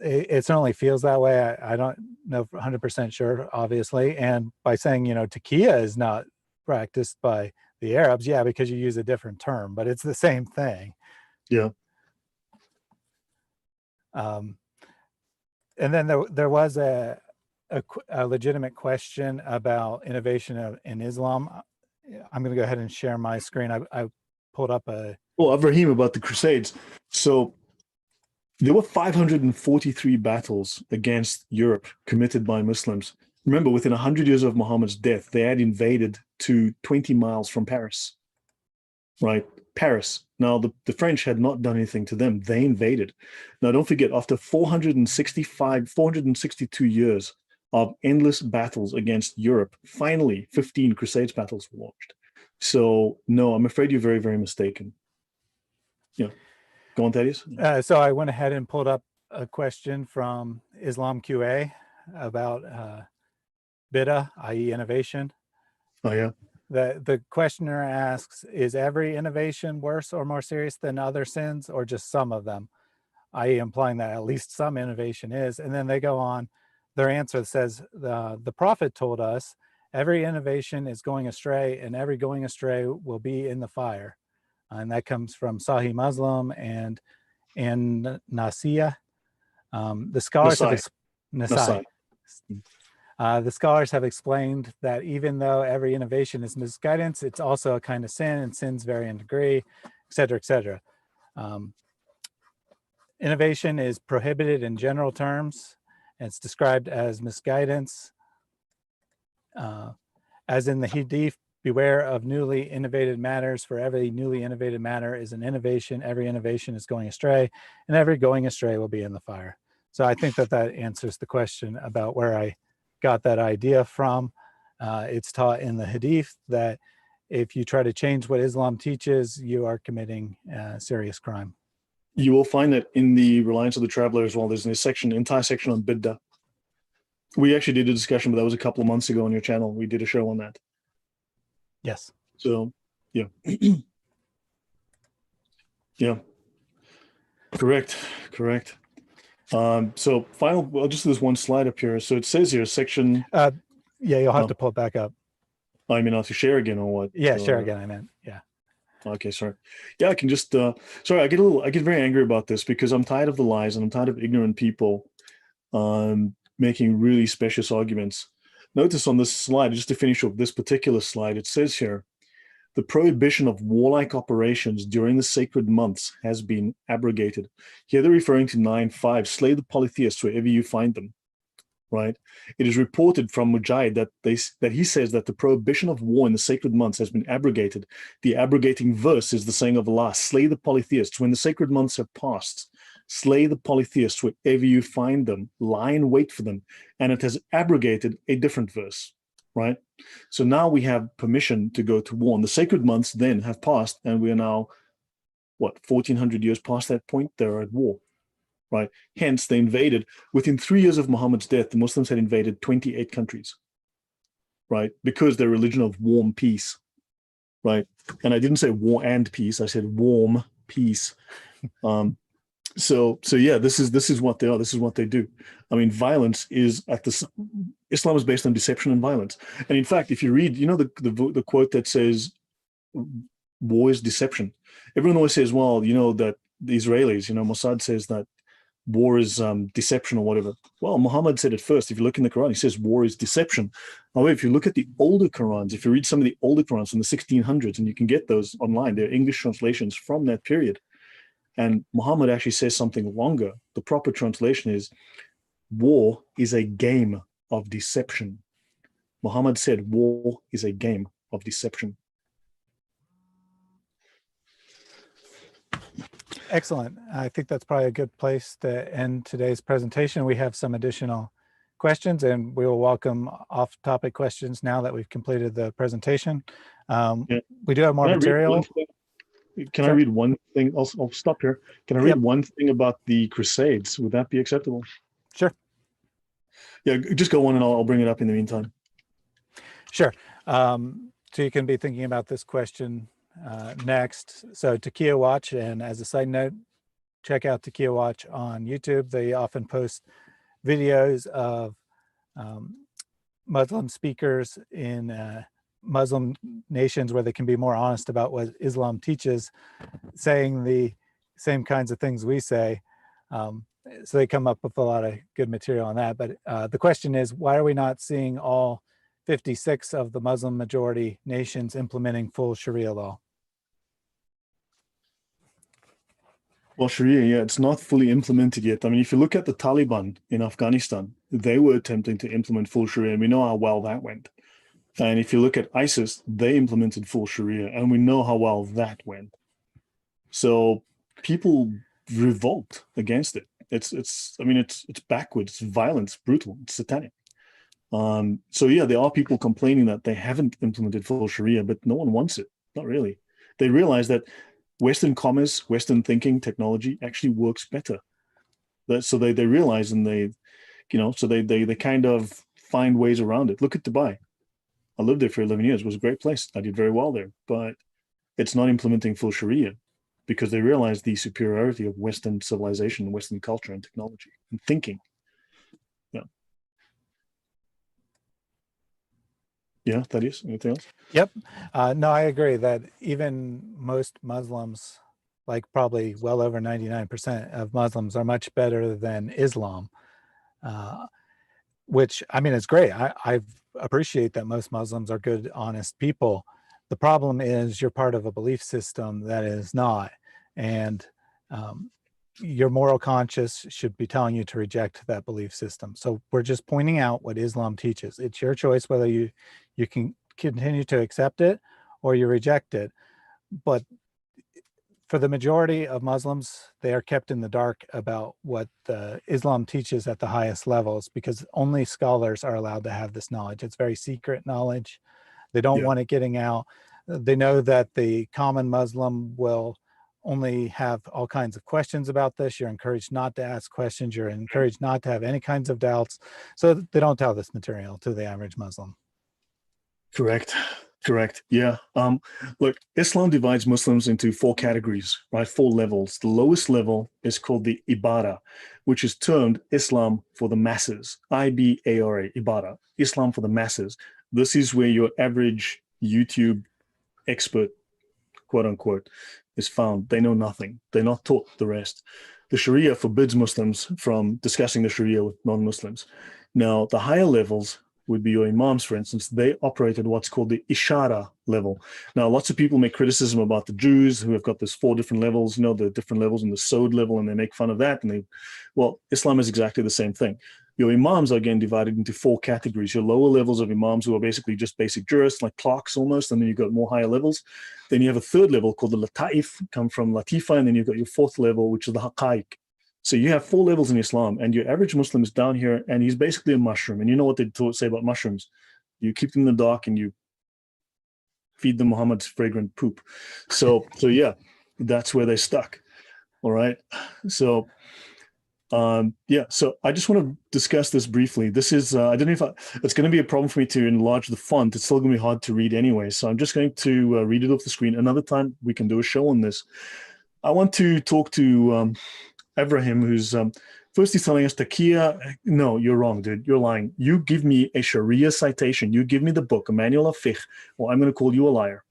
Speaker 2: It certainly feels that way. I don't know 100% sure, obviously. And by saying, taqiyya is not practiced by the Arabs, yeah, because you use a different term, but it's the same thing.
Speaker 1: Yeah.
Speaker 2: And then there was a legitimate question about innovation in Islam. I'm going to go ahead and share my screen. I pulled up
Speaker 1: Avraham, about the Crusades. So there were 543 battles against Europe committed by Muslims. Remember, within 100 years of Muhammad's death, they had invaded to 20 miles from Paris, right? Paris. Now, the French had not done anything to them. They invaded. Now, don't forget, after 462 years of endless battles against Europe, finally 15 Crusades battles were launched. So, no, I'm afraid you're very, very mistaken. Yeah. Go on, Thaddeus.
Speaker 2: So I went ahead and pulled up a question from Islam QA about bid'ah, i.e. innovation.
Speaker 1: Oh, yeah.
Speaker 2: The questioner asks, is every innovation worse or more serious than other sins, or just some of them? I.e. implying that at least some innovation is. And then they go on, their answer says, the Prophet told us, every innovation is going astray, and every going astray will be in the fire. And that comes from Sahih Muslim and Nasiya. The scholars
Speaker 1: Nasai.
Speaker 2: have Nasai. The scholars have explained that even though every innovation is misguidance, it's also a kind of sin, and sins vary in degree, et cetera, et cetera. Innovation is prohibited in general terms. And it's described as misguidance. As in the Hadith, beware of newly innovated matters, for every newly innovated matter is an innovation. Every innovation is going astray, and every going astray will be in the fire. So I think that answers the question about where I got that idea from. It's taught in the Hadith that if you try to change what Islam teaches, you are committing serious crime.
Speaker 1: You will find that in the Reliance of the Traveler as well. There's an entire section on bid'ah. We actually did a discussion, but that was a couple of months ago on your channel. We did a show on that.
Speaker 2: Yes.
Speaker 1: So, yeah. Yeah. Correct. So I'll just do this one slide up here. So it says here, section.
Speaker 2: Yeah, you'll have to pull it back up.
Speaker 1: I mean, I'll have to share again or what?
Speaker 2: Yeah, share again, I meant, yeah.
Speaker 1: Okay, sorry. Yeah, I can just, sorry, I get very angry about this because I'm tired of the lies and I'm tired of ignorant people making really specious arguments. Notice on this slide, just to finish off this particular slide, it says here, the prohibition of warlike operations during the sacred months has been abrogated. Here they're referring to 9:5, slay the polytheists wherever you find them, right? It is reported from Mujahid that he says that the prohibition of war in the sacred months has been abrogated. The abrogating verse is the saying of Allah, slay the polytheists. When the sacred months have passed, slay the polytheists wherever you find them, lie in wait for them. And it has abrogated a different verse, right? So now we have permission to go to war. And the sacred months then have passed, and we are now, 1,400 years past that point, they're at war, right? Hence, they invaded. Within 3 years of Muhammad's death, the Muslims had invaded 28 countries, right? Because they're a religion of warm peace, right? And I didn't say war and peace, I said warm peace. So yeah, this is what they are. This is what they do. I mean, violence is Islam is based on deception and violence. And in fact, if you read, the quote that says, war is deception. Everyone always says, well, that the Israelis, Mossad says that war is deception or whatever. Well, Muhammad said it first. If you look in the Quran, he says war is deception. However, if you look at the older Qurans, if you read some of the older Qurans from the 1600s, and you can get those online, they're English translations from that period. And Muhammad actually says something longer. The proper translation is, war is a game of deception. Muhammad said war is a game of deception.
Speaker 2: Excellent. I think that's probably a good place to end today's presentation. We have some additional questions, and we will welcome off-topic questions now that we've completed the presentation. We do have more material.
Speaker 1: Can I read one thing? I'll stop here. Can I read one thing about the Crusades? Would that be acceptable?
Speaker 2: Sure.
Speaker 1: Yeah, just go on and I'll bring it up in the meantime.
Speaker 2: Sure. So you can be thinking about this question next. So Takia Watch, and as a side note, check out Takia Watch on YouTube. They often post videos of Muslim speakers in Muslim nations where they can be more honest about what Islam teaches, saying the same kinds of things we say. So they come up with a lot of good material on that. But the question is, why are we not seeing all 56 of the Muslim majority nations implementing full Sharia law?
Speaker 1: Well, Sharia, yeah, it's not fully implemented yet. I mean, if you look at the Taliban in Afghanistan, they were attempting to implement full Sharia, and we know how well that went. And if you look at ISIS, they implemented full Sharia, and we know how well that went. So people revolt against it. It's backwards, it's violent, it's brutal, it's satanic. So yeah, there are people complaining that they haven't implemented full Sharia, but no one wants it. Not really. They realize that Western commerce, Western thinking, technology actually works better. So they realize, and they kind of find ways around it. Look at Dubai. I lived there for 11 years. It was a great place. I did very well there, but it's not implementing full Sharia because they realize the superiority of Western civilization, Western culture and technology and thinking. Yeah. Yeah, that is. Anything else?
Speaker 2: Yep. No, I agree that even most Muslims, like probably well over 99% of Muslims, are much better than Islam, which, I mean, it's great. I appreciate that most Muslims are good, honest people. The problem is you're part of a belief system that is not. And your moral conscience should be telling you to reject that belief system. So we're just pointing out what Islam teaches. It's your choice whether you can continue to accept it or you reject it. But for the majority of Muslims, they are kept in the dark about what Islam teaches at the highest levels because only scholars are allowed to have this knowledge. It's very secret knowledge. They don't want it getting out. They know that the common Muslim will only have all kinds of questions about this. You're encouraged not to ask questions. You're encouraged not to have any kinds of doubts. So they don't tell this material to the average Muslim.
Speaker 1: Correct. Yeah. Look, Islam divides Muslims into 4 categories, right? 4 levels. The lowest level is called the Ibadah, which is termed Islam for the masses. Ibara, Ibadah, Islam for the masses. This is where your average YouTube expert, quote unquote, is found. They know nothing. They're not taught the rest. The Sharia forbids Muslims from discussing the Sharia with non-Muslims. Now, the higher levels would be your imams, for instance. They operate at what's called the Ishara level. Now, lots of people make criticism about the Jews who have got this 4 different levels, the different levels in the Sod level, and they make fun of that. Well, Islam is exactly the same thing. Your imams are again divided into 4 categories. Your lower levels of imams who are basically just basic jurists, like clerks almost, and then you've got more higher levels. Then you have a 3rd level called the Lataif, come from Latifa, and then you've got your 4th level, which is the Haqaiq. So you have 4 levels in Islam, and your average Muslim is down here, and he's basically a mushroom. And you know what they say about mushrooms? You keep them in the dark, and you feed them Muhammad's fragrant poop. So yeah, that's where they're stuck. All right. So so I just want to discuss this briefly. This is, I don't know if it's going to be a problem for me to enlarge the font. It's still going to be hard to read anyway. So I'm just going to read it off the screen. Another time we can do a show on this. I want to talk to Abraham, who's first he's telling us Takia. No, you're wrong, dude. You're lying. You give me a Sharia citation. You give me the book, a manual of fiqh, or I'm going to call you a liar.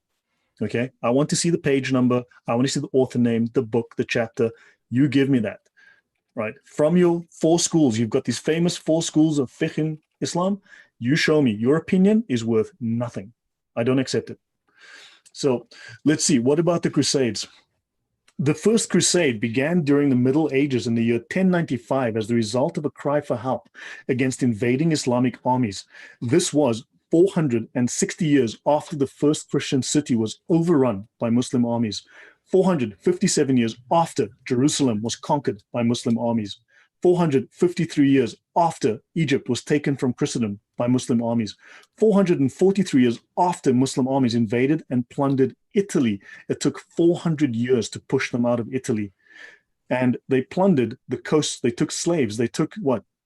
Speaker 1: Okay? I want to see the page number. I want to see the author name, the book, the chapter. You give me that, right? From your 4 schools, you've got these famous 4 schools of fiqh in Islam. You show me. Your opinion is worth nothing. I don't accept it. So let's see. What about the Crusades? The First Crusade began during the Middle Ages in the year 1095 as the result of a cry for help against invading Islamic armies. This was 460 years after the first Christian city was overrun by Muslim armies, 457 years after Jerusalem was conquered by Muslim armies, 453 years after Egypt was taken from Christendom by Muslim armies, 443 years after Muslim armies invaded and plundered Italy. It took 400 years to push them out of Italy. And they plundered the coast. They took slaves. They took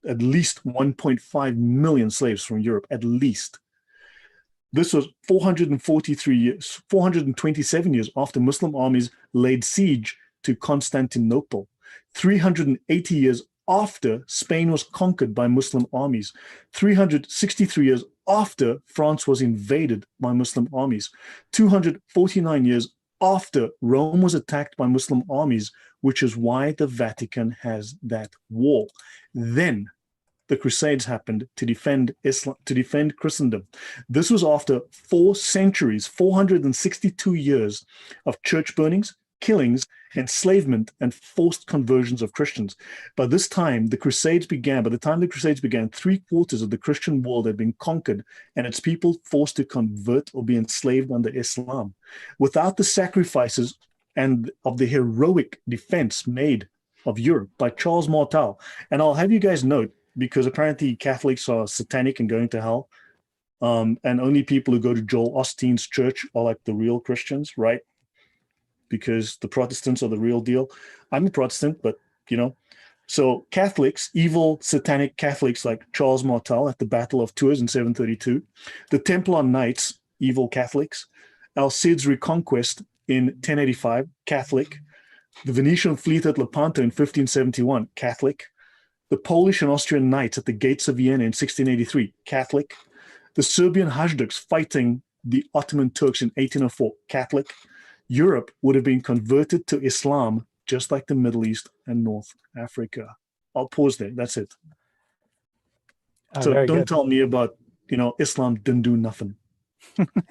Speaker 1: at least 1.5 million slaves from Europe, at least. This was 443 years, 427 years after Muslim armies laid siege to Constantinople, 380 years after Spain was conquered by Muslim armies, 363 years after France was invaded by Muslim armies, 249 years after Rome was attacked by Muslim armies, which is why the Vatican has that wall. Then the Crusades happened to defend Islam, to defend Christendom. This was after 4 centuries, 462 years of church burnings, killings, enslavement, and forced conversions of Christians. By the time the Crusades began, 3/4 of the Christian world had been conquered and its people forced to convert or be enslaved under Islam. Without the sacrifices and of the heroic defense made of Europe by Charles Martel, and I'll have you guys note, because apparently Catholics are satanic and going to hell, and only people who go to Joel Osteen's church are like the real Christians, right? because the Protestants are the real deal. I'm a Protestant, but so Catholics, evil satanic Catholics like Charles Martel at the Battle of Tours in 732, the Templar Knights, evil Catholics, Al Cid's reconquest in 1085, Catholic, the Venetian fleet at Lepanto in 1571, Catholic, the Polish and Austrian knights at the gates of Vienna in 1683, Catholic, the Serbian Hajduks fighting the Ottoman Turks in 1804, Catholic. Europe would have been converted to Islam just like the Middle East and North Africa. I'll pause there. That's it. So don't
Speaker 2: good.
Speaker 1: tell me about, Islam didn't do nothing.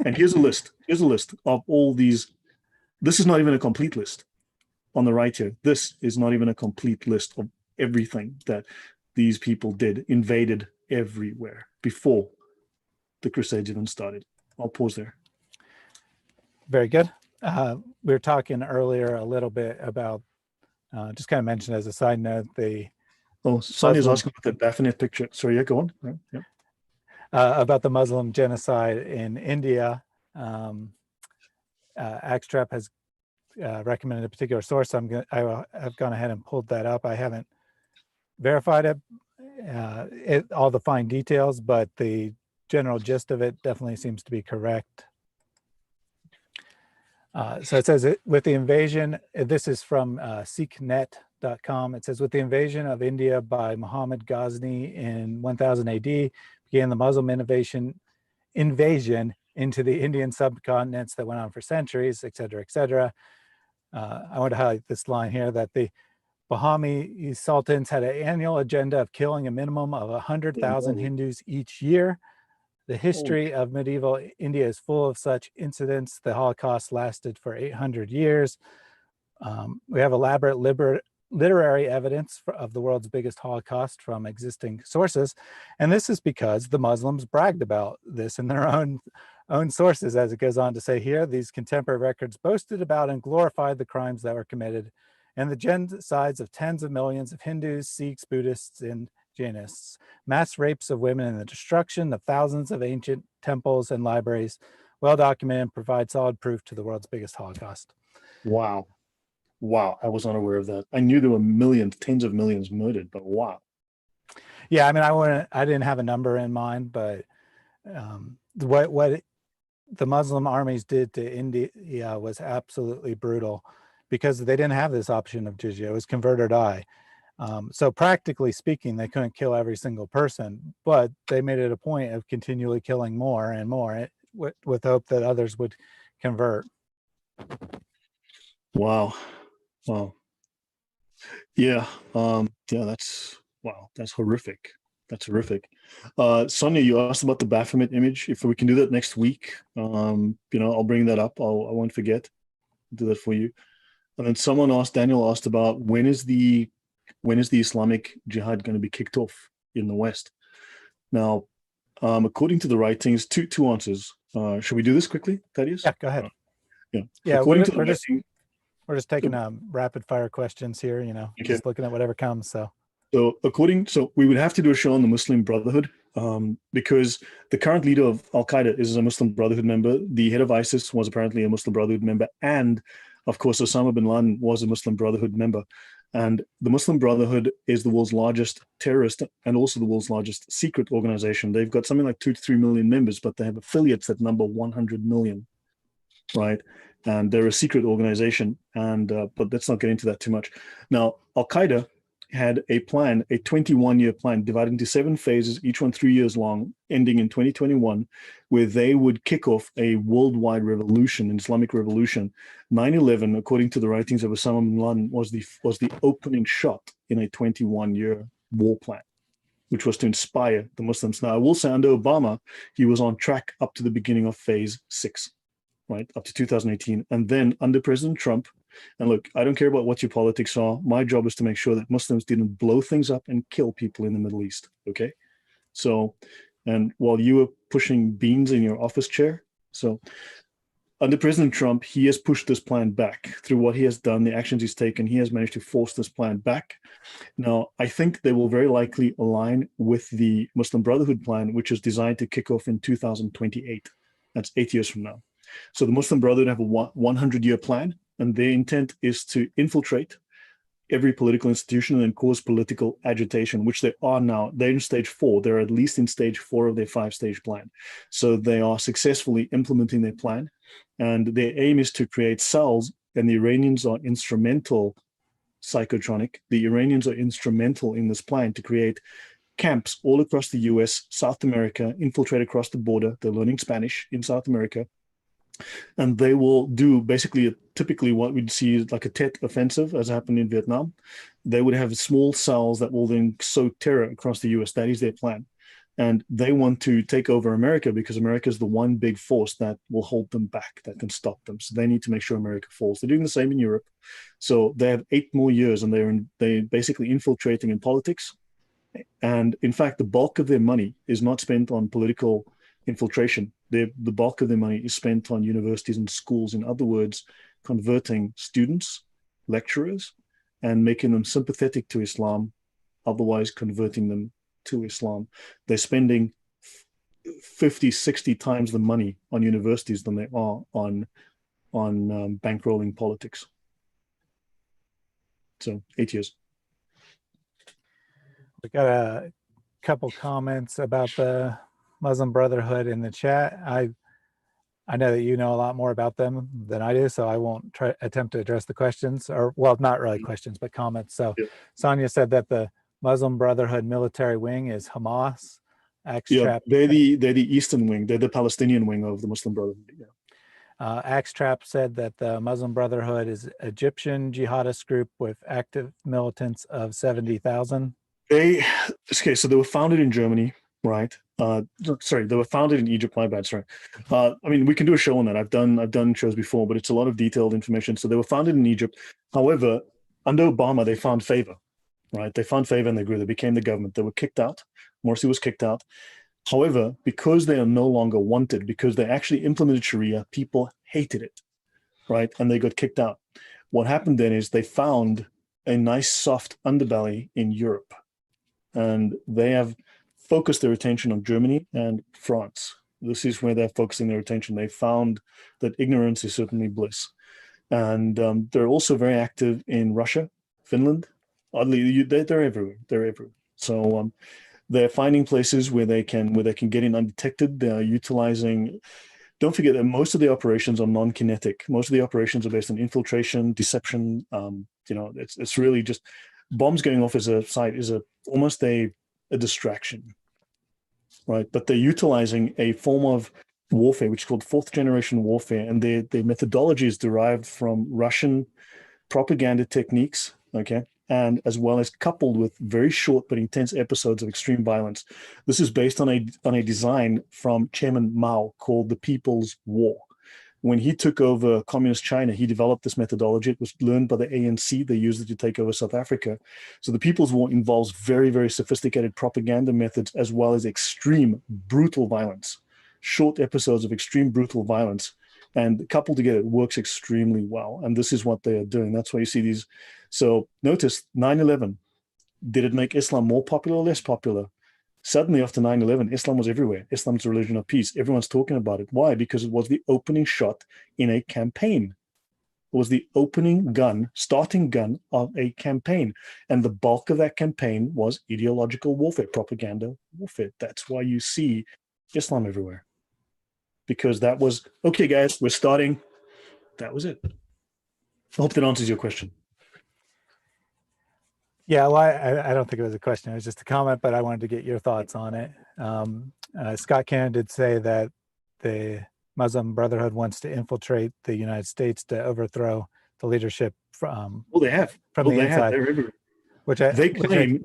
Speaker 1: And here's a list. Here's a list of all these. This is not even a complete list on the right here. This is not even a complete list of everything that these people did, invaded everywhere before the Crusades even started. I'll pause there.
Speaker 2: Very good. We were talking earlier a little bit about, just kind of mentioned as a side note,
Speaker 1: Sonia's asking about that Baphomet picture. Sorry, yeah, go on. Right, yeah.
Speaker 2: About the Muslim genocide in India. Axtrap has recommended a particular source. I've gone ahead and pulled that up. I haven't verified it, all the fine details, but the general gist of it definitely seems to be correct. So it says, with the invasion, this is from SikhNet.com. It says, with the invasion of India by Muhammad Ghazni in 1000 AD, began the Muslim invasion into the Indian subcontinents that went on for centuries, et cetera, et cetera. I want to highlight this line here, that the Bahami sultans had an annual agenda of killing a minimum of 100,000 Hindus each year. The history of medieval India is full of such incidents. The Holocaust lasted for 800 years. We have elaborate literary evidence of the world's biggest Holocaust from existing sources. And this is because the Muslims bragged about this in their own sources. As it goes on to say here, these contemporary records boasted about and glorified the crimes that were committed and the genocides of tens of millions of Hindus, Sikhs, Buddhists, and Jainists, mass rapes of women, and the destruction of thousands of ancient temples and libraries, well documented, and provide solid proof to the world's biggest Holocaust.
Speaker 1: Wow. I was unaware of that. I knew there were millions, tens of millions murdered, but wow.
Speaker 2: Yeah, I mean, I didn't have a number in mind, but what the Muslim armies did to India was absolutely brutal, because they didn't have this option of jizya. It was convert or die. So practically speaking, they couldn't kill every single person, but they made it a point of continually killing more and more with hope that others would convert.
Speaker 1: Wow. Yeah. That's horrific. That's horrific. Sonia, you asked about the Baphomet image. If we can do that next week, I'll bring that up. I won't forget. I'll do that for you. And then Daniel asked about when is the Islamic Jihad going to be kicked off in the West? Now, according to the writings, two answers. Should we do this quickly, Thaddeus?
Speaker 2: Yeah, go ahead.
Speaker 1: Yeah.
Speaker 2: We're just taking rapid fire questions here, okay. Just looking at whatever comes. So
Speaker 1: we would have to do a show on the Muslim Brotherhood, because the current leader of Al-Qaeda is a Muslim Brotherhood member. The head of ISIS was apparently a Muslim Brotherhood member. And of course, Osama bin Laden was a Muslim Brotherhood member. And the Muslim Brotherhood is the world's largest terrorist and also the world's largest secret organization. They've got something like 2 to 3 million members, but they have affiliates that number 100 million, right? And they're a secret organization. And but let's not get into that too much. Now, Al-Qaeda had a plan, a 21-year plan divided into 7 phases, each one 3 years long, ending in 2021, where they would kick off a worldwide revolution, an Islamic revolution. 9/11, according to the writings of Osama bin Laden, was the opening shot in a 21-year war plan, which was to inspire the Muslims. Now, I will say under Obama, he was on track up to the beginning of phase 6, right, up to 2018. And then under President Trump, and look, I don't care about what your politics are. My job is to make sure that Muslims didn't blow things up and kill people in the Middle East, okay? So, and while you were pushing beans in your office chair, so under President Trump, he has pushed this plan back through what he has done, the actions he's taken. He has managed to force this plan back. Now, I think they will very likely align with the Muslim Brotherhood plan, which is designed to kick off in 2028. That's 8 years from now. So the Muslim Brotherhood have a 100-year plan. and their intent is to infiltrate every political institution and cause political agitation, which they are now. They're in stage 4. They're at least in stage 4 of their 5-stage plan. So they are successfully implementing their plan. And their aim is to create cells, and the Iranians are instrumental, psychotronic. The Iranians are instrumental in this plan to create camps all across the US, South America, infiltrate across the border. They're learning Spanish in South America, and they will do basically typically what we'd see like a Tet offensive, as happened in Vietnam. They would have small cells that will then sow terror across the US. That is their plan. And they want to take over America because America is the one big force that will hold them back, that can stop them. So they need to make sure America falls. They're doing the same in Europe. So they have 8 more years, and they're basically infiltrating in politics. And in fact, the bulk of their money is not spent on political infiltration. The bulk of their money is spent on universities and schools. In other words, converting students, lecturers, and making them sympathetic to Islam, otherwise converting them to Islam. They're spending 50, 60 times the money on universities than they are on bankrolling politics. So 8 years.
Speaker 2: We got a couple comments about the Muslim Brotherhood in the chat. I know that you know a lot more about them than I do, so I won't attempt to address the questions, or well, not really questions, but comments. So yeah. Sonia said that the Muslim Brotherhood military wing is Hamas.
Speaker 1: Yeah, they're the Eastern wing. They're the Palestinian wing of the Muslim Brotherhood. Yeah.
Speaker 2: Axe Trap said that the Muslim Brotherhood is Egyptian jihadist group with active militants of 70,000.
Speaker 1: So they were founded in Germany, right? Sorry, they were founded in Egypt. My bad. Sorry. I mean, we can do a show on that. I've done shows before, but it's a lot of detailed information. So they were founded in Egypt. However, under Obama, they found favor, right? They found favor and they grew. They became the government. They were kicked out. Morsi was kicked out. However, because they are no longer wanted, because they actually implemented Sharia, people hated it, right? And they got kicked out. What happened then is they found a nice soft underbelly in Europe. And they have focused their attention on Germany and France. This is where they're focusing their attention. They found that ignorance is certainly bliss. And they're also very active in Russia, Finland. Oddly, they're everywhere. They're everywhere. So they're finding places where they can get in undetected. They're utilizing. Don't forget that most of the operations are non-kinetic. Most of the operations are based on infiltration, deception. It's really just bombs going off as a site is almost a distraction, right? But they're utilizing a form of warfare which is called 4th generation warfare, and their methodology is derived from Russian propaganda techniques, okay, and as well as coupled with very short but intense episodes of extreme violence. This is based on a design from Chairman Mao called the People's War. When he took over communist China, he developed this methodology. It was learned by the ANC. They used it to take over South Africa. So the People's War involves very, very sophisticated propaganda methods as well as extreme, brutal violence. Short episodes of extreme, brutal violence. And coupled together, it works extremely well. And this is what they are doing. That's why you see these. So notice 9/11. Did it make Islam more popular or less popular? Suddenly, after 9/11, Islam was everywhere. Islam's the religion of peace. Everyone's talking about it. Why? Because it was the opening shot in a campaign. It was the starting gun of a campaign. And the bulk of that campaign was ideological warfare, propaganda warfare. That's why you see Islam everywhere. Because that was, okay, guys, we're starting. That was it. I hope that answers your question.
Speaker 2: Yeah, well, I don't think it was a question. It was just a comment, but I wanted to get your thoughts on it. Scott Cannon did say that the Muslim Brotherhood wants to infiltrate the United States to overthrow the leadership from
Speaker 1: the inside. They're everywhere.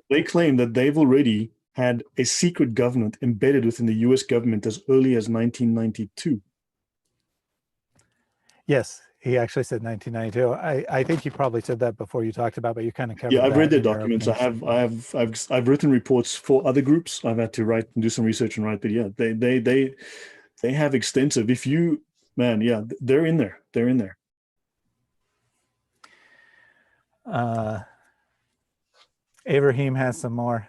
Speaker 1: They claim that they've already had a secret government embedded within the U.S. government as early as 1992.
Speaker 2: Yes. He actually said 1992. I think you probably said that before you talked about, but you kind of covered.
Speaker 1: Yeah, I've read their documents. I've written reports for other groups. I've had to write and do some research and write. But yeah, they have extensive. They're in there. They're in there.
Speaker 2: Ibrahim has some more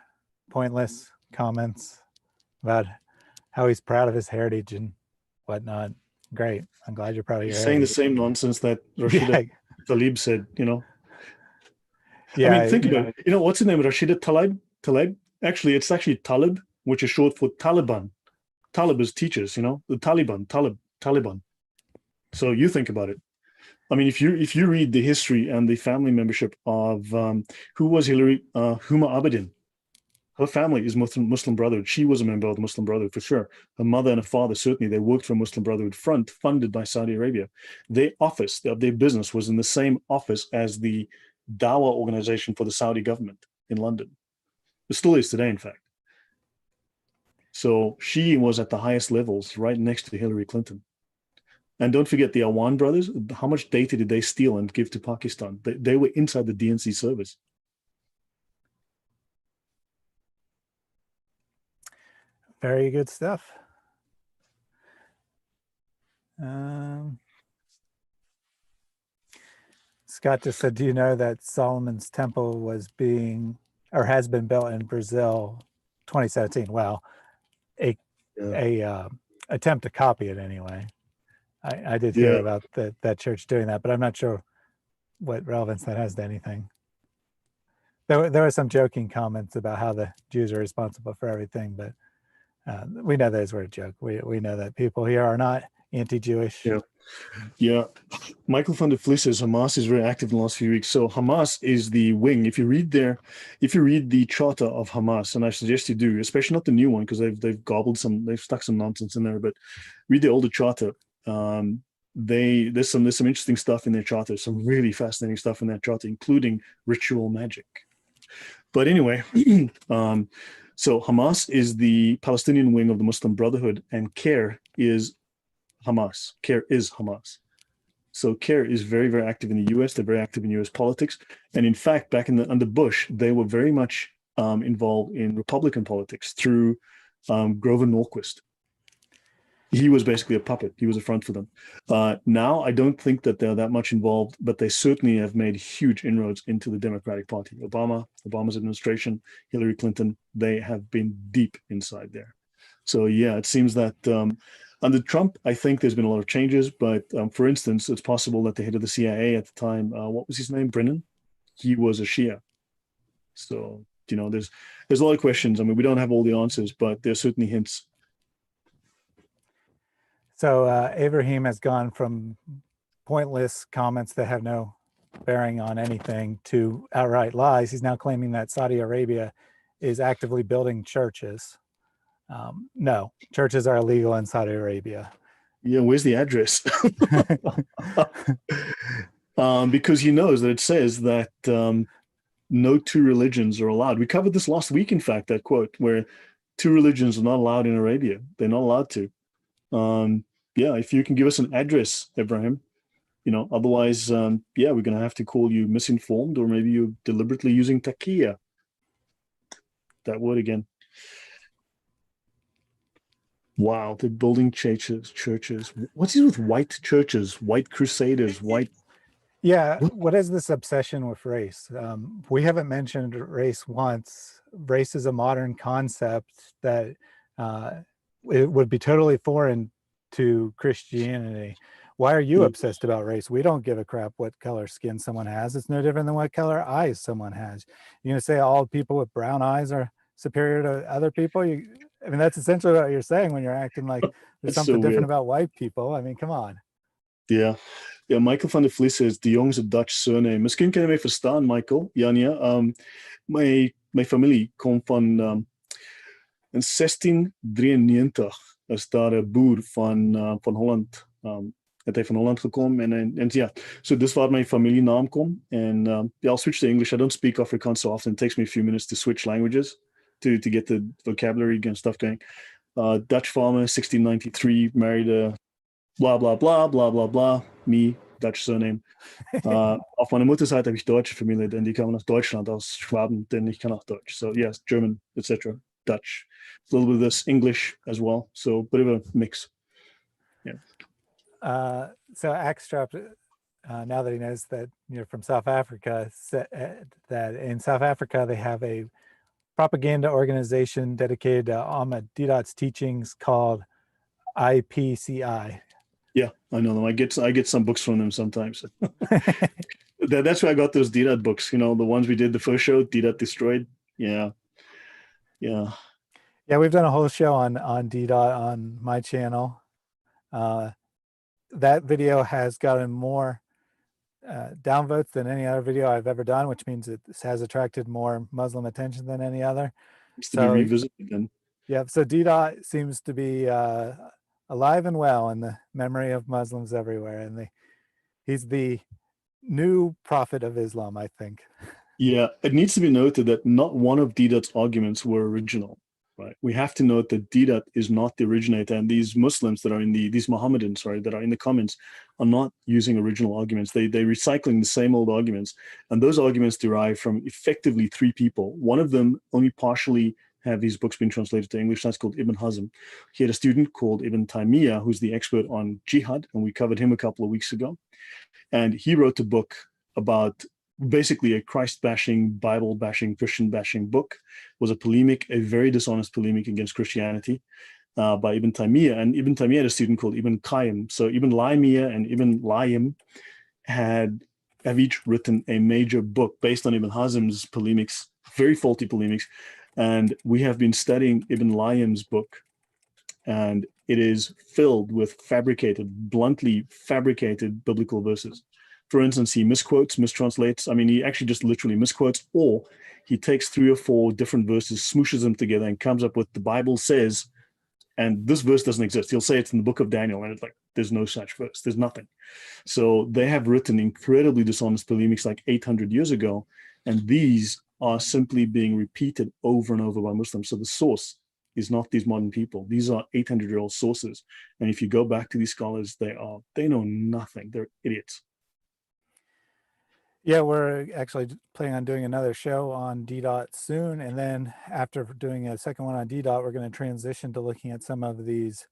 Speaker 2: pointless comments about how he's proud of his heritage and whatnot. Great. I'm glad you're proud of your
Speaker 1: saying the same nonsense that Rashida. Talib said, you know. I mean,
Speaker 2: Yeah,
Speaker 1: think about it. You know, what's the name? Rashida Talib? Talib? Actually, it's actually Talib, which is short for Taliban. Talib is teachers, you know, the Taliban. So you think about it. I mean, if you read the history and the family membership of who was Hillary Huma Abedin, her family is Muslim Brotherhood. She was a member of the Muslim Brotherhood for sure. Her mother and her father certainly they worked for a Muslim Brotherhood front funded by Saudi Arabia. Their office of their business was in the same office as the Dawah organization for the Saudi government in London. It still is today, in fact. So she was at the highest levels, right next to Hillary Clinton. And don't forget the Awan brothers. How much data did they steal and give to Pakistan? They were inside the DNC service.
Speaker 2: very good stuff. Um, Scott just said, do you know that Solomon's Temple was being or has been built in Brazil 2017? Well, a attempt to copy it anyway. I did hear about that church doing that, but I'm not sure what relevance that has to anything. There were some joking comments about how the Jews are responsible for everything, but we know those were a joke. We know that people here are not anti-Jewish.
Speaker 1: Yeah. Michael van der Vlies says Hamas is very active in the last few weeks. So Hamas is the wing. If you read the charter of Hamas, and I suggest you do, especially not the new one because they've stuck some nonsense in there, but read the older charter. There's some interesting stuff in their charter, some really fascinating stuff in that charter, including ritual magic. But anyway, so Hamas is the Palestinian wing of the Muslim Brotherhood, and CARE is Hamas. CARE is Hamas. So CARE is very, very active in the US. They're very active in US politics. And in fact, back under Bush, they were very much involved in Republican politics through Grover Norquist. He was basically a puppet. He was a front for them. Now, I don't think that they're that much involved, but they certainly have made huge inroads into the Democratic Party. Obama's administration, Hillary Clinton, they have been deep inside there. So yeah, it seems that under Trump, I think there's been a lot of changes. But for instance, it's possible that the head of the CIA at the time, what was his name, Brennan? He was a Shia. So you know, there's a lot of questions. I mean, we don't have all the answers, but there's certainly hints.
Speaker 2: So Ibrahim has gone from pointless comments that have no bearing on anything to outright lies. He's now claiming that Saudi Arabia is actively building churches. No, churches are illegal in Saudi Arabia.
Speaker 1: Yeah, where's the address? Because he knows that it says that no two religions are allowed. We covered this last week, in fact, that quote where two religions are not allowed in Arabia. They're not allowed to. Yeah, if you can give us an address, Ibrahim, you know, otherwise, yeah, we're going to have to call you misinformed, or maybe you're deliberately using taqiyya. That word again. Wow, they're building churches. What's it with white churches, white crusaders, white?
Speaker 2: Yeah, what is this obsession with race? We haven't mentioned race once. Race is a modern concept that it would be totally foreign to Christianity. Why are you obsessed about race? We don't give a crap what color skin someone has. It's no different than what color eyes someone has. You're gonna say all people with brown eyes are superior to other people? I mean, that's essentially what you're saying when you're acting like there's something different about white people. I mean, come on.
Speaker 1: Yeah. Ja, Michael van der Vlies says de Jong's a Dutch surname. Miskien kan jy my verstaan, Michael. Jania, my familie kom van in 1693 is daar 'n boer van Holland. Het hy van Holland gekom en ja, so dis waar my familienaam kom. And yeah, I'll switch to English. I don't speak Afrikaans so often. It takes me a few minutes to switch languages to get the vocabulary and stuff going. Dutch farmer, 1693, married a blah blah blah blah blah blah. Me, Dutch surname. Auf meiner Mutterseite habe ich deutsche Familie, denn die kamen nach Deutschland aus Schwaben, denn ich kann auch Deutsch. So yes, German, etc. Dutch, a little bit of this English as well. So bit of a mix. Yeah.
Speaker 2: So Axtrap, now that he knows that you're from South Africa, that in South Africa they have a propaganda organization dedicated to Ahmed Deedat's teachings called IPCI.
Speaker 1: Yeah, I know them. I get some books from them sometimes. That's where I got those DDOT books. The ones we did the first show, DDOT Destroyed. Yeah, yeah.
Speaker 2: Yeah, we've done a whole show on DDOT on my channel. That video has gotten more downvotes than any other video I've ever done, which means it has attracted more Muslim attention than any other.
Speaker 1: It's to be
Speaker 2: So
Speaker 1: revisited then.
Speaker 2: yeah, so DDOT seems to be alive and well in the memory of Muslims everywhere, and he's the new prophet of Islam, I think.
Speaker 1: Yeah, it needs to be noted that not one of DDOT's arguments were original, right? We have to note that DDOT is not the originator, and these Muslims that are these Mohammedans, sorry, that are in the comments are not using original arguments. They're recycling the same old arguments, and those arguments derive from effectively three people. One of them only partially have his books been translated to English. That's called Ibn Hazm. He had a student called Ibn Taymiyyah, who's the expert on jihad, and we covered him a couple of weeks ago. And he wrote a book about basically a Christ-bashing, Bible-bashing, Christian-bashing book. It was a polemic, a very dishonest polemic against Christianity by Ibn Taymiyyah. And Ibn Taymiyyah had a student called Ibn Qayyim. So Ibn Laymiyyah and Ibn Layyim have each written a major book based on Ibn Hazm's polemics, very faulty polemics. And we have been studying Ibn Layyim's book, and it is filled with bluntly fabricated biblical verses. For instance, he misquotes, mistranslates. I mean, he actually just literally misquotes, or he takes 3 or 4 different verses, smooshes them together, and comes up with the Bible says, and this verse doesn't exist. He'll say it's in the book of Daniel, and it's like, there's no such verse. There's nothing. So they have written incredibly dishonest polemics like 800 years ago, and these are simply being repeated over and over by Muslims. So the source is not these modern people. These are 800-year-old sources. And if you go back to these scholars, they know nothing. They're idiots.
Speaker 2: Yeah, we're actually planning on doing another show on DDOT soon. And then after doing a second one on DDOT, we're going to transition to looking at some of these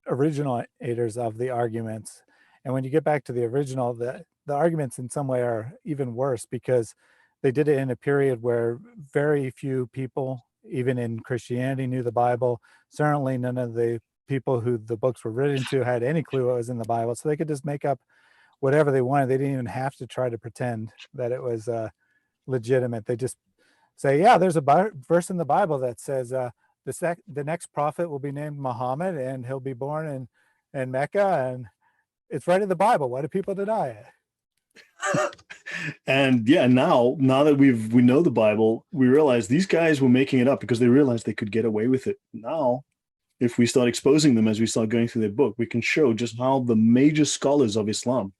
Speaker 2: originators of the arguments. And when you get back to the original, the arguments in some way are even worse because they did it in a period where very few people, even in Christianity, knew the Bible. Certainly none of the people who the books were written to had any clue what was in the Bible. So they could just make up whatever they wanted. They didn't even have to try to pretend that it was legitimate. They just say, yeah, there's a verse in the Bible that says the next prophet will be named Muhammad and he'll be born in Mecca, and it's right in the Bible. Why do people deny it?
Speaker 1: And yeah, now that we know the Bible, we realize these guys were making it up because they realized they could get away with it. Now, if we start exposing them as we start going through their book, we can show just how the major scholars of Islam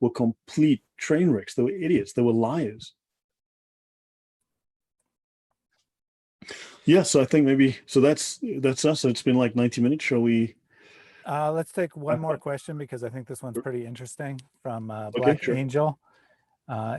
Speaker 1: were complete train wrecks. They were idiots. They were liars. Yeah, so I think that's us. So it's been like 90 minutes. Shall we?
Speaker 2: Let's take one more question because I think this one's pretty interesting from
Speaker 1: Okay,
Speaker 2: Black
Speaker 1: sure.
Speaker 2: Angel.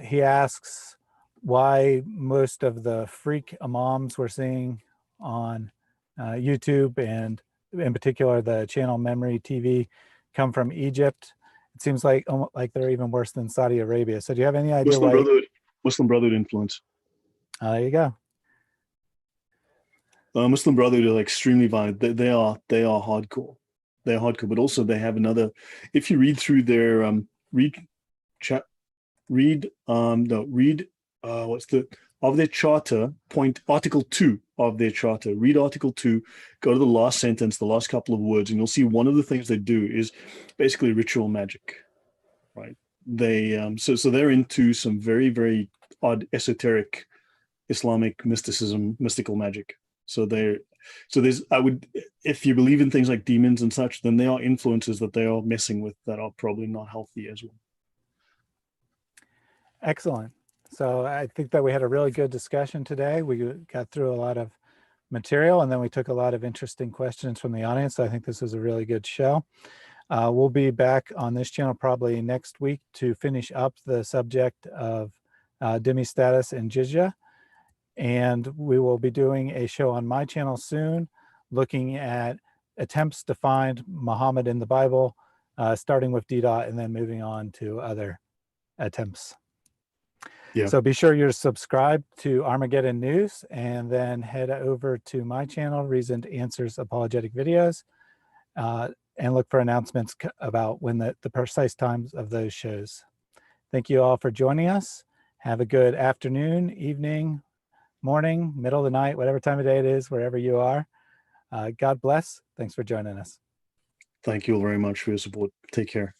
Speaker 2: He asks why most of the freak imams we're seeing on YouTube, and in particular the channel Memory TV, come from Egypt. It seems like they're even worse than Saudi Arabia. So do you have any idea why?
Speaker 1: Muslim Brotherhood influence.
Speaker 2: There you go.
Speaker 1: Muslim Brotherhood are extremely violent. They are hardcore. They're hardcore, but also they have another. If you read through their of their charter, Article 2 of their charter. Read Article 2, go to the last sentence, the last couple of words, and you'll see one of the things they do is basically ritual magic, right? They so they're into some very, very odd esoteric Islamic mysticism, mystical magic. So there's if you believe in things like demons and such, then there are influences that they are messing with that are probably not healthy as well.
Speaker 2: Excellent. So I think that we had a really good discussion today. We got through a lot of material, and then we took a lot of interesting questions from the audience. So I think this was a really good show. We'll be back on this channel probably next week to finish up the subject of Dhimmis status and Jizya. And we will be doing a show on my channel soon, looking at attempts to find Muhammad in the Bible, starting with DDOT and then moving on to other attempts. Yeah. So be sure you're subscribed to Armageddon News, and then head over to my channel, Reasoned Answers Apologetic Videos. and look for announcements about when the precise times of those shows. Thank you all for joining us. Have a good afternoon, evening, morning, middle of the night, whatever time of day it is, wherever you are. God bless. Thanks for joining us.
Speaker 1: Thank you all very much for your support. Take care.